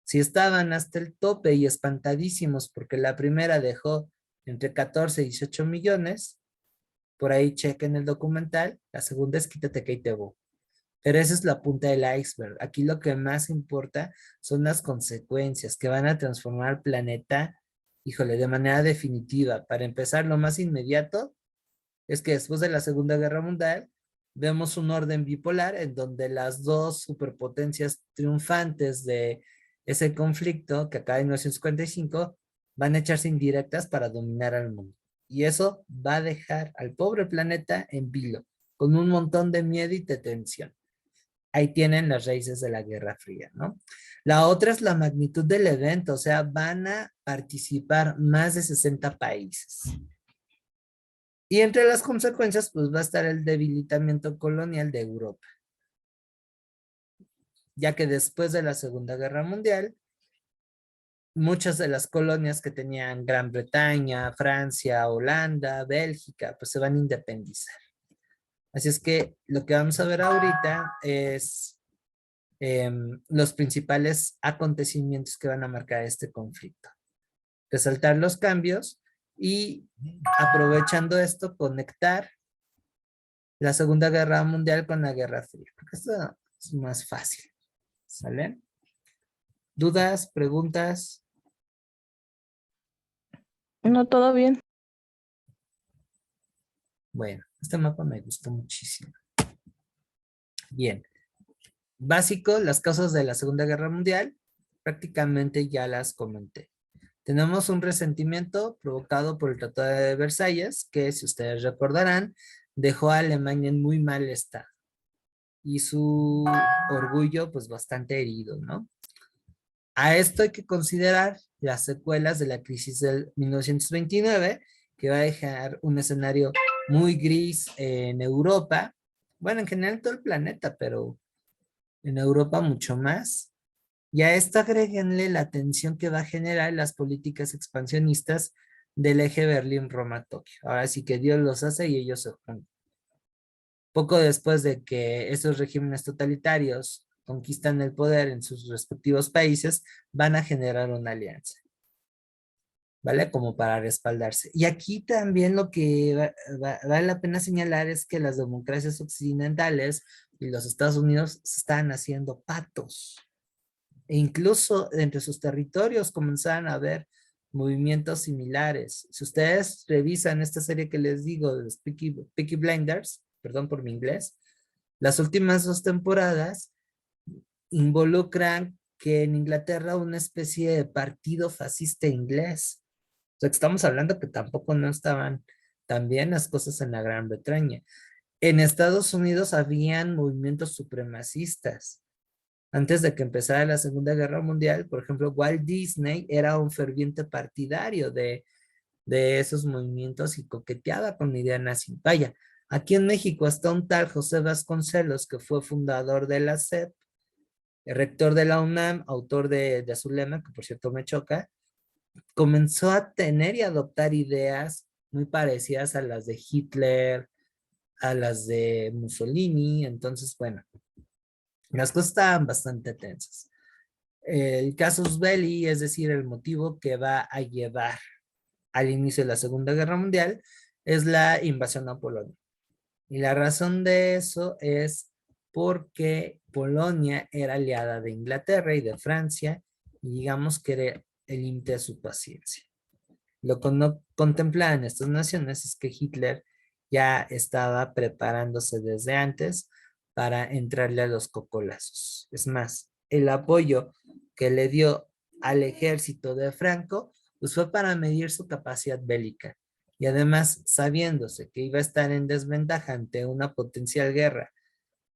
Si estaban hasta el tope y espantadísimos porque la primera dejó entre 14 y 18 millones, por ahí chequen el documental, la segunda es quítate que ahí te voy. Pero esa es la punta del iceberg. Aquí lo que más importa son las consecuencias que van a transformar al planeta, híjole, de manera definitiva. Para empezar, lo más inmediato es que después de la Segunda Guerra Mundial, vemos un orden bipolar en donde las dos superpotencias triunfantes de ese conflicto que acaba en 1955 van a echarse indirectas para dominar al mundo. Y eso va a dejar al pobre planeta en vilo, con un montón de miedo y de tensión. Ahí tienen las raíces de la Guerra Fría, ¿no? La otra es la magnitud del evento, o sea, van a participar más de 60 países. Y entre las consecuencias, pues va a estar el debilitamiento colonial de Europa. Ya que después de la Segunda Guerra Mundial, muchas de las colonias que tenían Gran Bretaña, Francia, Holanda, Bélgica, pues se van a independizar. Así es que lo que vamos a ver ahorita es los principales acontecimientos que van a marcar este conflicto. Resaltar los cambios y aprovechando esto, conectar la Segunda Guerra Mundial con la Guerra Fría. Porque esto es más fácil. ¿Sale? ¿Dudas? ¿Preguntas? No, todo bien. Bueno, este mapa me gustó muchísimo. Bien. Básico, las causas de la Segunda Guerra Mundial, prácticamente ya las comenté. Tenemos un resentimiento provocado por el Tratado de Versalles, que si ustedes recordarán, dejó a Alemania en muy mal estado. Y su orgullo, pues bastante herido, ¿no? A esto hay que considerar las secuelas de la crisis del 1929, que va a dejar un escenario muy gris en Europa, bueno, en general todo el planeta, pero en Europa mucho más. Y a esto agréguenle la tensión que va a generar las políticas expansionistas del eje Berlín-Roma-Tokio. Ahora sí que Dios los hace y ellos se juntan. Poco después de que estos regímenes totalitarios conquistan el poder en sus respectivos países, van a generar una alianza, ¿vale? Como para respaldarse. Y aquí también lo que vale la pena señalar es que las democracias occidentales y los Estados Unidos se están haciendo patos. E incluso entre sus territorios comenzaron a haber movimientos similares. Si ustedes revisan esta serie que les digo de los Peaky Blinders, perdón por mi inglés, las últimas 2 temporadas involucran que en Inglaterra una especie de partido fascista inglés. O sea, que estamos hablando que tampoco no estaban tan bien las cosas en la Gran Bretaña. En Estados Unidos habían movimientos supremacistas. Antes de que empezara la Segunda Guerra Mundial, por ejemplo, Walt Disney era un ferviente partidario de esos movimientos y coqueteaba con la idea nazi. Vaya, aquí en México está un tal José Vasconcelos, que fue fundador de la SEP, rector de la UNAM, autor de su lema, que por cierto me choca, comenzó a tener y adoptar ideas muy parecidas a las de Hitler, a las de Mussolini. Entonces, bueno, las cosas estaban bastante tensas. El casus belli, es decir, el motivo que va a llevar al inicio de la Segunda Guerra Mundial, es la invasión a Polonia. Y la razón de eso es porque Polonia era aliada de Inglaterra y de Francia, y digamos que era el límite de su paciencia. Lo que no contemplaban estas naciones es que Hitler ya estaba preparándose desde antes para entrarle a los cocolazos. Es más, el apoyo que le dio al ejército de Franco, pues fue para medir su capacidad bélica. Y además, sabiéndose que iba a estar en desventaja ante una potencial guerra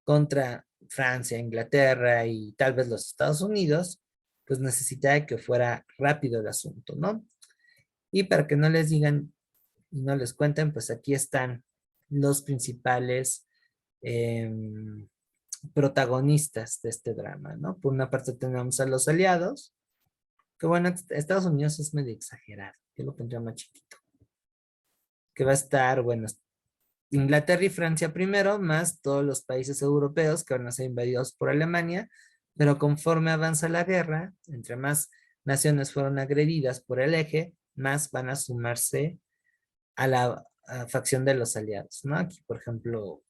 contra Francia, Inglaterra y tal vez los Estados Unidos, pues necesitaba que fuera rápido el asunto, ¿no? Y para que no les digan y no les cuenten, pues aquí están los principales eh, protagonistas de este drama, ¿no? Por una parte tenemos a los aliados, que bueno, Estados Unidos es medio exagerado, yo lo pondría más chiquito, que va a estar, bueno, Inglaterra y Francia primero, más todos los países europeos que van a ser invadidos por Alemania, pero conforme avanza la guerra, entre más naciones fueron agredidas por el eje, más van a sumarse a la facción de los aliados, ¿no? Aquí, por ejemplo,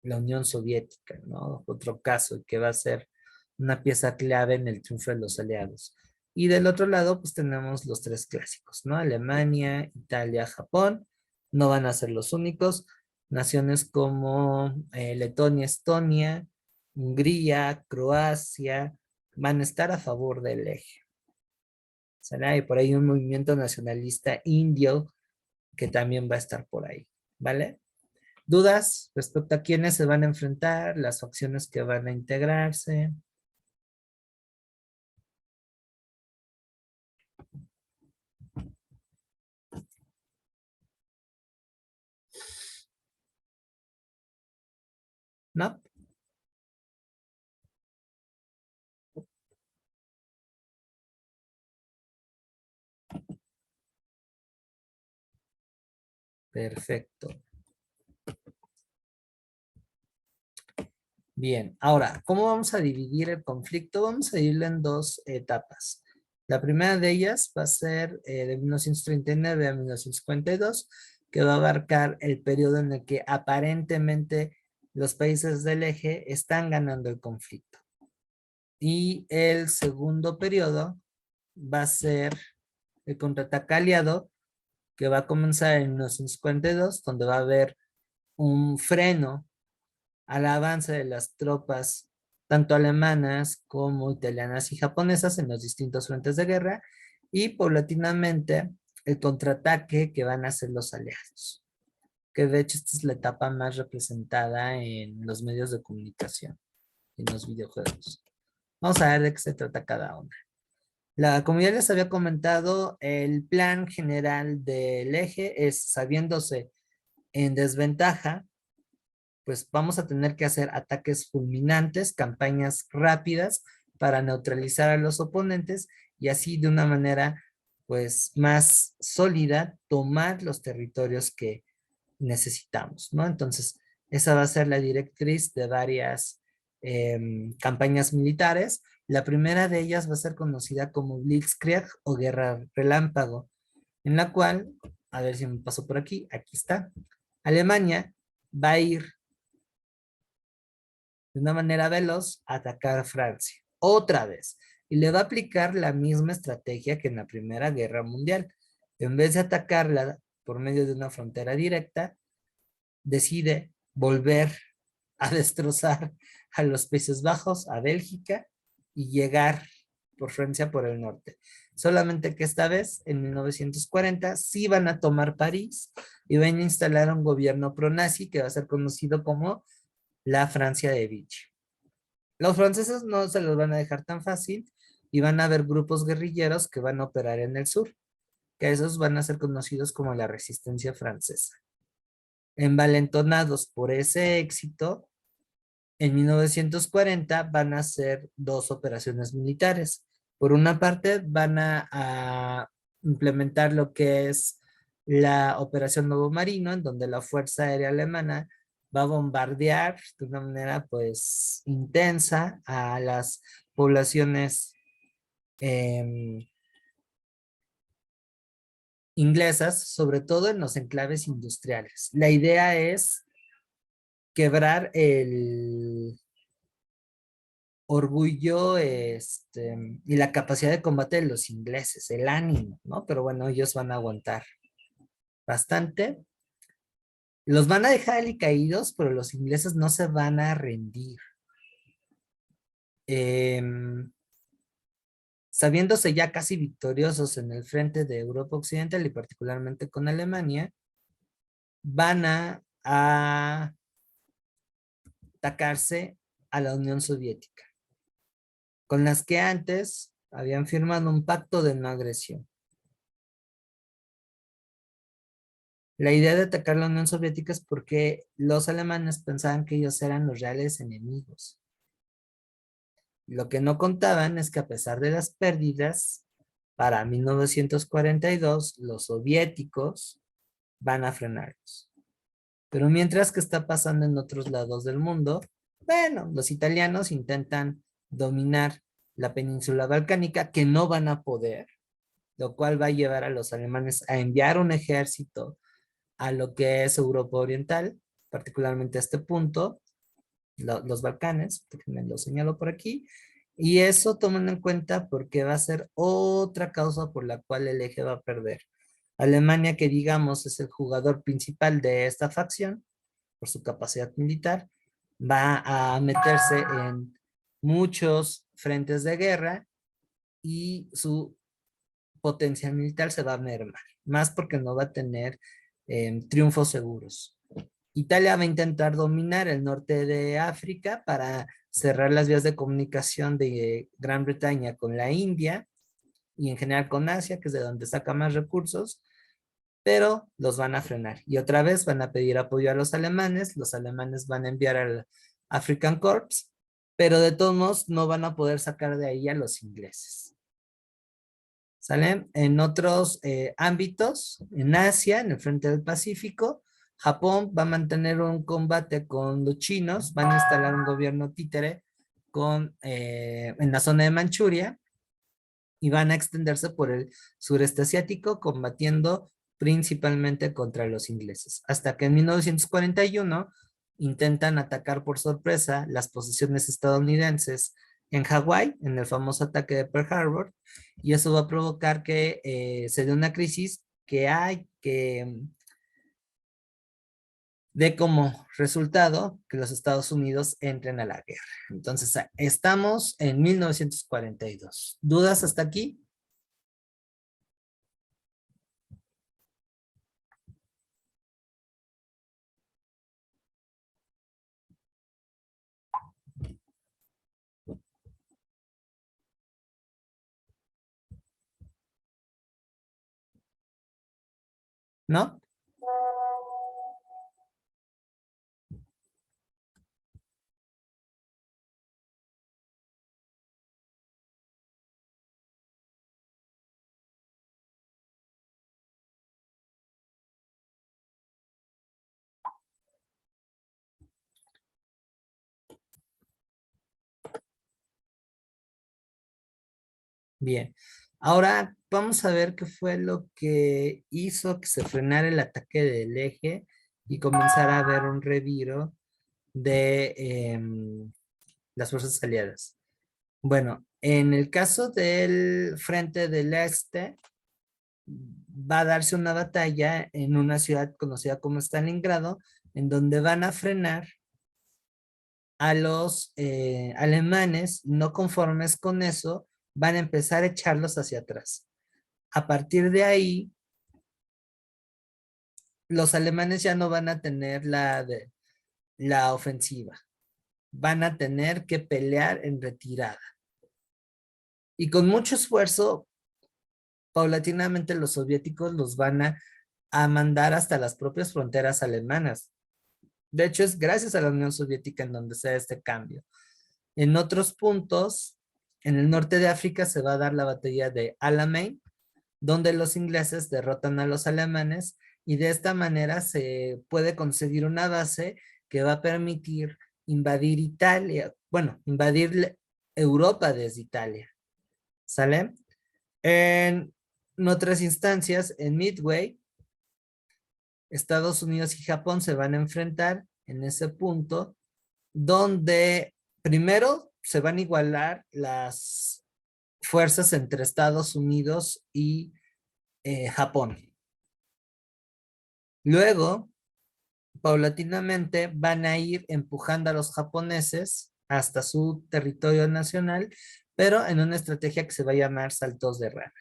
la Unión Soviética, ¿no? Otro caso que va a ser una pieza clave en el triunfo de los aliados. Y del otro lado, pues tenemos los 3 clásicos, ¿no? Alemania, Italia, Japón, no van a ser los únicos. Naciones como Letonia, Estonia, Hungría, Croacia, van a estar a favor del eje. ¿Será? Y por ahí un movimiento nacionalista indio que también va a estar por ahí, ¿vale? ¿Dudas respecto a quiénes se van a enfrentar, las facciones que van a integrarse? ¿No? Perfecto. Bien, ahora, ¿cómo vamos a dividir el conflicto? Vamos a dividirlo en 2 etapas. La primera de ellas va a ser de 1939 a 1952, que va a abarcar el periodo en el que aparentemente los países del eje están ganando el conflicto. Y el segundo periodo va a ser el contraataque aliado, que va a comenzar en 1952, donde va a haber un freno al avance de las tropas, tanto alemanas como italianas y japonesas en los distintos frentes de guerra, y paulatinamente el contraataque que van a hacer los aliados, que de hecho esta es la etapa más representada en los medios de comunicación, en los videojuegos. Vamos a ver de qué se trata cada una. Como ya les había comentado, el plan general del eje es, sabiéndose En desventaja, pues vamos a tener que hacer ataques fulminantes, campañas rápidas para neutralizar a los oponentes y así de una manera pues más sólida tomar los territorios que necesitamos, ¿no? Entonces, esa va a ser la directriz de varias campañas militares. La primera de ellas va a ser conocida como Blitzkrieg o Guerra Relámpago, en la cual, a ver si me paso por aquí está, Alemania va a ir de una manera veloz a atacar a Francia, otra vez, y le va a aplicar la misma estrategia que en la Primera Guerra Mundial. En vez de atacarla por medio de una frontera directa, decide volver a destrozar a los Países Bajos, a Bélgica, y llegar por Francia por el norte. Solamente que esta vez, en 1940, sí van a tomar París y van a instalar un gobierno pronazi que va a ser conocido como la Francia de Vichy. Los franceses no se los van a dejar tan fácil y van a haber grupos guerrilleros que van a operar en el sur, que esos van a ser conocidos como la resistencia francesa. Envalentonados por ese éxito, en 1940 van a hacer dos operaciones militares. Por una parte, van a implementar lo que es la Operación Lobo Marino, en donde la Fuerza Aérea Alemana va a bombardear de una manera pues intensa a las poblaciones inglesas, sobre todo en los enclaves industriales. La idea es quebrar el orgullo y la capacidad de combate de los ingleses, el ánimo, ¿no? Pero bueno, ellos van a aguantar bastante. Los van a dejar alicaídos, pero los ingleses no se van a rendir. Sabiéndose ya casi victoriosos en el frente de Europa Occidental y particularmente con Alemania, van a atacarse a la Unión Soviética, con las que antes habían firmado un pacto de no agresión. La idea de atacar la Unión Soviética es porque los alemanes pensaban que ellos eran los reales enemigos. Lo que no contaban es que a pesar de las pérdidas, para 1942 los soviéticos van a frenarlos. Pero mientras que está pasando en otros lados del mundo, bueno, los italianos intentan dominar la península balcánica, que no van a poder, lo cual va a llevar a los alemanes a enviar un ejército a lo que es Europa Oriental, particularmente a este punto, los Balcanes, me lo señalo por aquí, y eso tomando en cuenta porque va a ser otra causa por la cual el eje va a perder. Alemania, que digamos es el jugador principal de esta facción, por su capacidad militar, va a meterse en muchos frentes de guerra y su potencial militar se va a mermar, más porque no va a tener triunfos seguros. Italia va a intentar dominar el norte de África para cerrar las vías de comunicación de Gran Bretaña con la India y en general con Asia, que es de donde saca más recursos, pero los van a frenar. Y otra vez van a pedir apoyo a los alemanes van a enviar al African Corps, pero de todos modos no van a poder sacar de ahí a los ingleses. ¿Sale? En otros ámbitos, en Asia, en el frente del Pacífico, Japón va a mantener un combate con los chinos, van a instalar un gobierno títere en la zona de Manchuria y van a extenderse por el sureste asiático combatiendo principalmente contra los ingleses. Hasta que en 1941 intentan atacar por sorpresa las posiciones estadounidenses en Hawái, en el famoso ataque de Pearl Harbor, y eso va a provocar que se dé una crisis que hay que dé como resultado que los Estados Unidos entren a la guerra. Entonces, estamos en 1942. ¿Dudas hasta aquí? ¿No? Bien. Ahora vamos a ver qué fue lo que hizo que se frenara el ataque del eje y comenzara a haber un reviro de las fuerzas aliadas. Bueno, en el caso del frente del este, va a darse una batalla en una ciudad conocida como Stalingrado, en donde van a frenar a los alemanes. No conformes con eso, van a empezar a echarlos hacia atrás. A partir de ahí, los alemanes ya no van a tener la ofensiva, van a tener que pelear en retirada. Y con mucho esfuerzo, paulatinamente los soviéticos los van a mandar hasta las propias fronteras alemanas. De hecho, es gracias a la Unión Soviética en donde se da este cambio. En otros puntos, en el norte de África se va a dar la batalla de Alamein, donde los ingleses derrotan a los alemanes y de esta manera se puede conseguir una base que va a permitir invadir Italia, bueno, invadir Europa desde Italia. ¿Sale? En otras instancias, en Midway, Estados Unidos y Japón se van a enfrentar en ese punto, donde primero se van a igualar las fuerzas entre Estados Unidos y Japón. Luego, paulatinamente, van a ir empujando a los japoneses hasta su territorio nacional, pero en una estrategia que se va a llamar saltos de rana.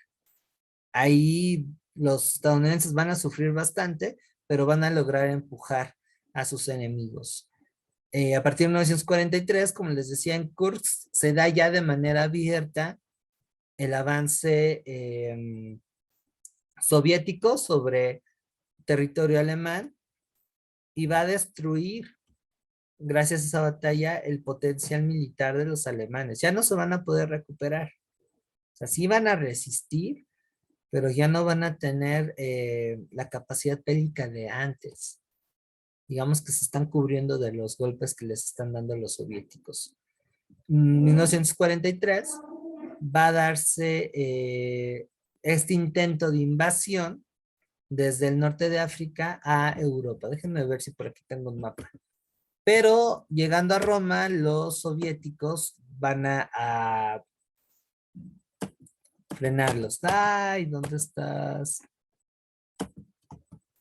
Ahí los estadounidenses van a sufrir bastante, pero van a lograr empujar a sus enemigos. A partir de 1943, como les decía, en Kursk se da ya de manera abierta el avance soviético sobre territorio alemán y va a destruir, gracias a esa batalla, el potencial militar de los alemanes. Ya no se van a poder recuperar. O sea, sí van a resistir, pero ya no van a tener la capacidad bélica de antes. Digamos que se están cubriendo de los golpes que les están dando los soviéticos. En 1943 va a darse este intento de invasión desde el norte de África a Europa. Déjenme ver si por aquí tengo un mapa. Pero llegando a Roma, los soviéticos van a frenarlos. Ay, ¿dónde estás?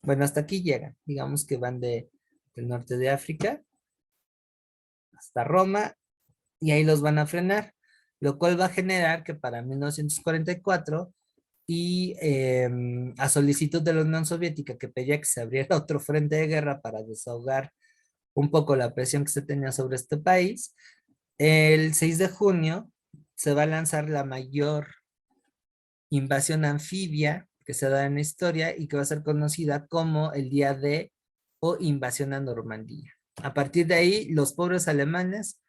Bueno, hasta aquí llegan. Digamos que van del norte de África hasta Roma y ahí los van a frenar, lo cual va a generar que para 1944 y a solicitud de la Unión Soviética que pedía que se abriera otro frente de guerra para desahogar un poco la presión que se tenía sobre este país, el 6 de junio se va a lanzar la mayor invasión anfibia que se da en la historia y que va a ser conocida como el Día D o Invasión a Normandía. A partir de ahí, los pobres alemanes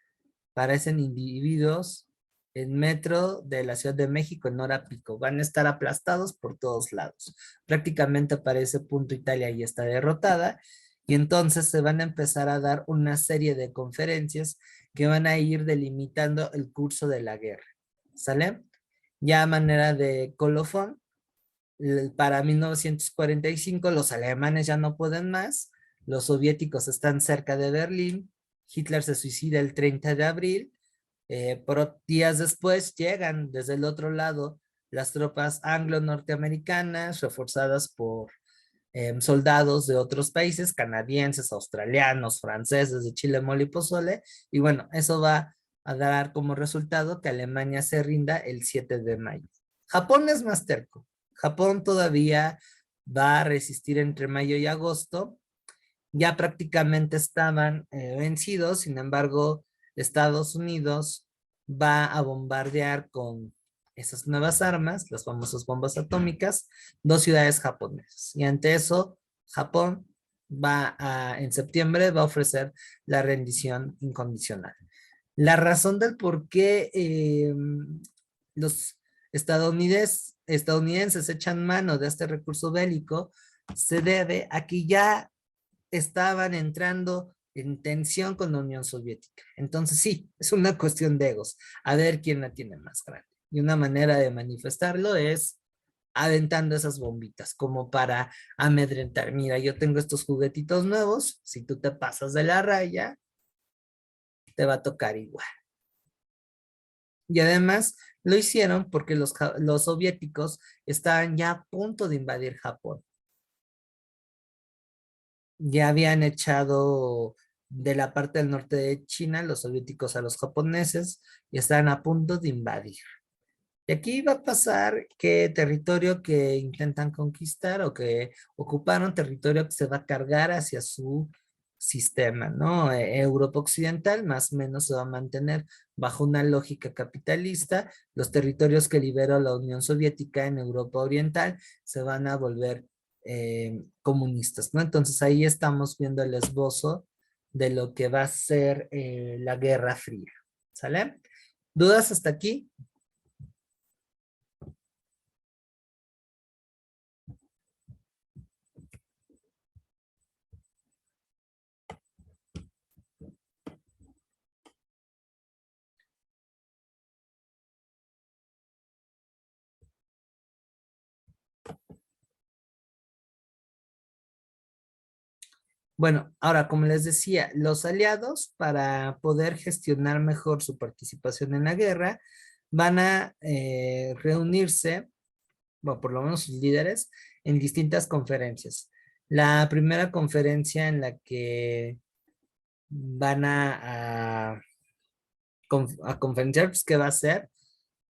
parecen individuos en metro de la Ciudad de México en hora pico. Van a estar aplastados por todos lados. Prácticamente para ese punto Italia ya está derrotada y entonces se van a empezar a dar una serie de conferencias que van a ir delimitando el curso de la guerra. ¿Sale? Ya a manera de colofón, para 1945 los alemanes ya no pueden más, los soviéticos están cerca de Berlín, Hitler se suicida el 30 de abril, pero días después llegan desde el otro lado las tropas anglo-norteamericanas reforzadas por soldados de otros países, canadienses, australianos, franceses, de Chile, mole y pozole, y bueno, eso va a dar como resultado que Alemania se rinda el 7 de mayo. Japón es más terco. Japón todavía va a resistir entre mayo y agosto. Ya prácticamente estaban vencidos, sin embargo, Estados Unidos va a bombardear con esas nuevas armas, las famosas bombas atómicas, dos ciudades japonesas. Y ante eso, Japón en septiembre, va a ofrecer la rendición incondicional. La razón del por qué los estadounidenses echan mano de este recurso bélico se debe a que ya estaban entrando en tensión con la Unión Soviética. Entonces sí, es una cuestión de egos, a ver quién la tiene más grande. Y una manera de manifestarlo es aventando esas bombitas, como para amedrentar. Mira, yo tengo estos juguetitos nuevos, si tú te pasas de la raya, te va a tocar igual. Y además lo hicieron porque los soviéticos estaban ya a punto de invadir Japón. Ya habían echado de la parte del norte de China los soviéticos a los japoneses y estaban a punto de invadir. Y aquí va a pasar que territorio que intentan conquistar o que ocuparon territorio que se va a cargar hacia su sistema, ¿no? Europa Occidental más o menos se va a mantener bajo una lógica capitalista. Los territorios que liberó la Unión Soviética en Europa Oriental se van a volver comunistas, ¿no? Entonces ahí estamos viendo el esbozo de lo que va a ser la Guerra Fría, ¿sale? ¿Dudas hasta aquí? Bueno, ahora, como les decía, los aliados, para poder gestionar mejor su participación en la guerra, van a reunirse, bueno, por lo menos sus líderes, en distintas conferencias. La primera conferencia en la que van a conferenciar, pues, ¿qué va a ser?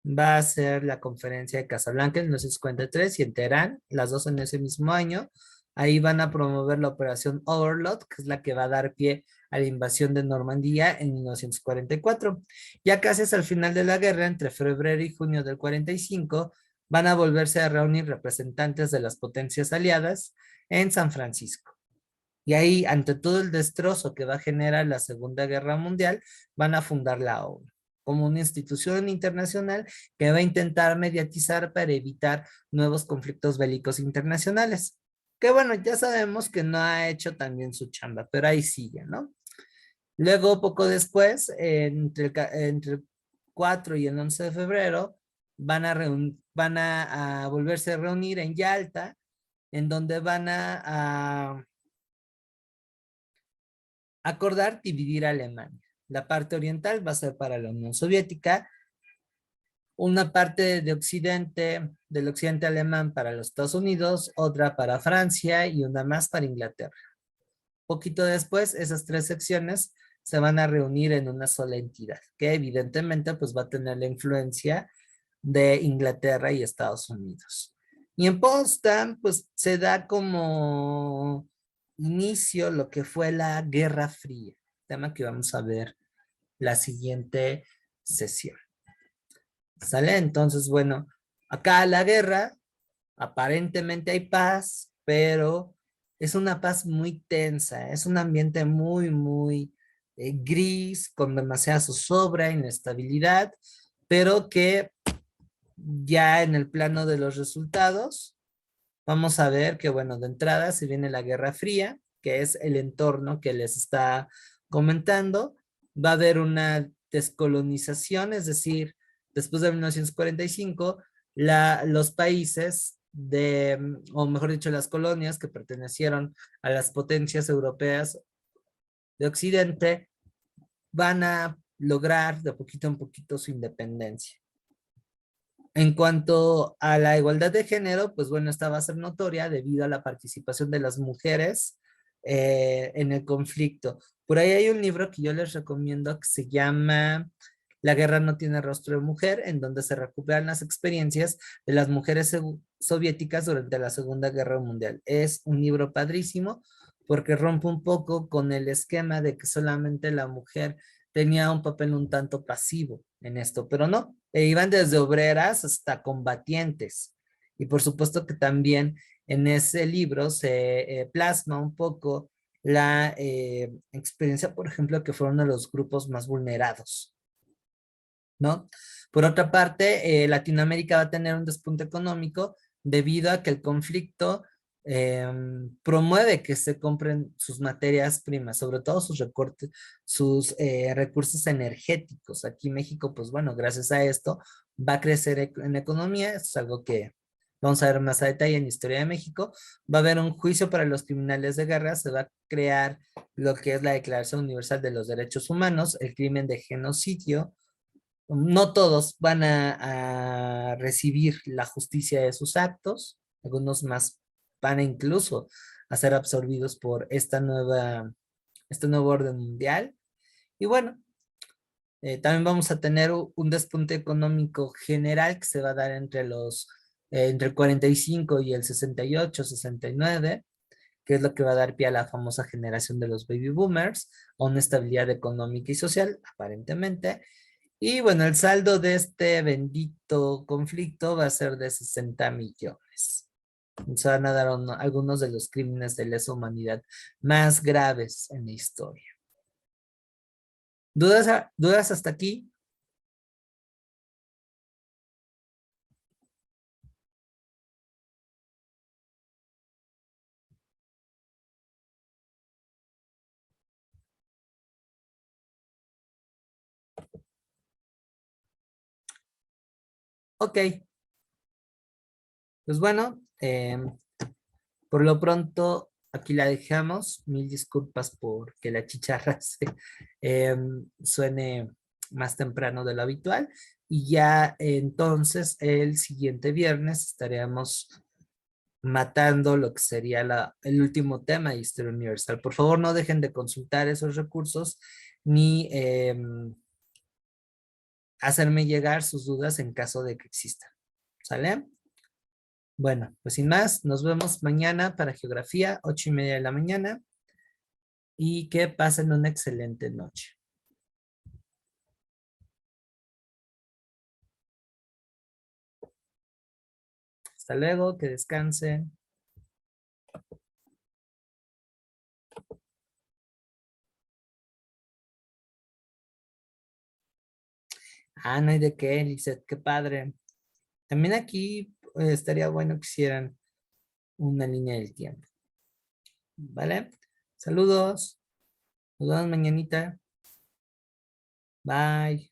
Va a ser la conferencia de Casablanca en 1953 y en Teherán, las dos en ese mismo año. Ahí van a promover la operación Overlord, que es la que va a dar pie a la invasión de Normandía en 1944. Ya casi hasta el final de la guerra, entre febrero y junio del 45, van a volverse a reunir representantes de las potencias aliadas en San Francisco. Y ahí, ante todo el destrozo que va a generar la Segunda Guerra Mundial, van a fundar la ONU como una institución internacional que va a intentar mediatizar para evitar nuevos conflictos bélicos internacionales. Que bueno, ya sabemos que no ha hecho tan bien su chamba, pero ahí sigue, ¿no? Luego, poco después, entre el 4 y el 11 de febrero, van a volverse a reunir en Yalta, en donde van a acordar dividir Alemania. La parte oriental va a ser para la Unión Soviética, una parte del occidente alemán para los Estados Unidos, otra para Francia y una más para Inglaterra. Poquito después, esas tres secciones se van a reunir en una sola entidad, que evidentemente pues va a tener la influencia de Inglaterra y Estados Unidos. Y en Potsdam pues se da como inicio lo que fue la Guerra Fría, tema que vamos a ver la siguiente sesión. ¿Sale? Entonces, bueno, acá la guerra, aparentemente hay paz, pero es una paz muy tensa, es un ambiente muy gris, con demasiada zozobra, inestabilidad, pero que ya en el plano de los resultados, vamos a ver que, bueno, de entrada se viene la Guerra Fría, que es el entorno que les está comentando. Va a haber una descolonización, es decir, después de 1945, los países o mejor dicho, las colonias que pertenecieron a las potencias europeas de Occidente, van a lograr de poquito en poquito su independencia. En cuanto a la igualdad de género, pues bueno, esta va a ser notoria debido a la participación de las mujeres en el conflicto. Por ahí hay un libro que yo les recomiendo que se llama La guerra no tiene rostro de mujer, en donde se recuperan las experiencias de las mujeres soviéticas durante la Segunda Guerra Mundial. Es un libro padrísimo porque rompe un poco con el esquema de que solamente la mujer tenía un papel un tanto pasivo en esto, pero no, iban desde obreras hasta combatientes. Y por supuesto que también en ese libro se plasma un poco la experiencia, por ejemplo, que fueron de los grupos más vulnerados, ¿no? Por otra parte, Latinoamérica va a tener un despunte económico debido a que el conflicto promueve que se compren sus materias primas, sobre todo sus recortes, sus recursos energéticos. Aquí México, pues bueno, gracias a esto va a crecer en economía, esto es algo que vamos a ver más a detalle en Historia de México. Va a haber un juicio para los criminales de guerra, se va a crear lo que es la Declaración Universal de los Derechos Humanos, el crimen de genocidio. No todos van a recibir la justicia de sus actos, algunos más van a incluso a ser absorbidos por este nuevo orden mundial. Y bueno, también vamos a tener un despunte económico general que se va a dar entre el 45 y el 68, 69, que es lo que va a dar pie a la famosa generación de los baby boomers, a una estabilidad económica y social, aparentemente. Y bueno, el saldo de este bendito conflicto va a ser de 60 millones. Se van a dar algunos de los crímenes de lesa humanidad más graves en la historia. ¿Dudas hasta aquí? Ok, pues bueno, por lo pronto aquí la dejamos. Mil disculpas por que la chicharra suene más temprano de lo habitual. Y ya entonces el siguiente viernes estaremos matando lo que sería el último tema de Historia Universal. Por favor, no dejen de consultar esos recursos ni hacerme llegar sus dudas en caso de que existan. ¿Sale? Bueno, pues sin más, nos vemos mañana para geografía, 8:30 de la mañana. Y que pasen una excelente noche. Hasta luego, que descansen. Ah, no hay de qué, Lizeth, qué padre. También aquí estaría bueno que hicieran una línea del tiempo. ¿Vale? Saludos. Nos vemos mañanita. Bye.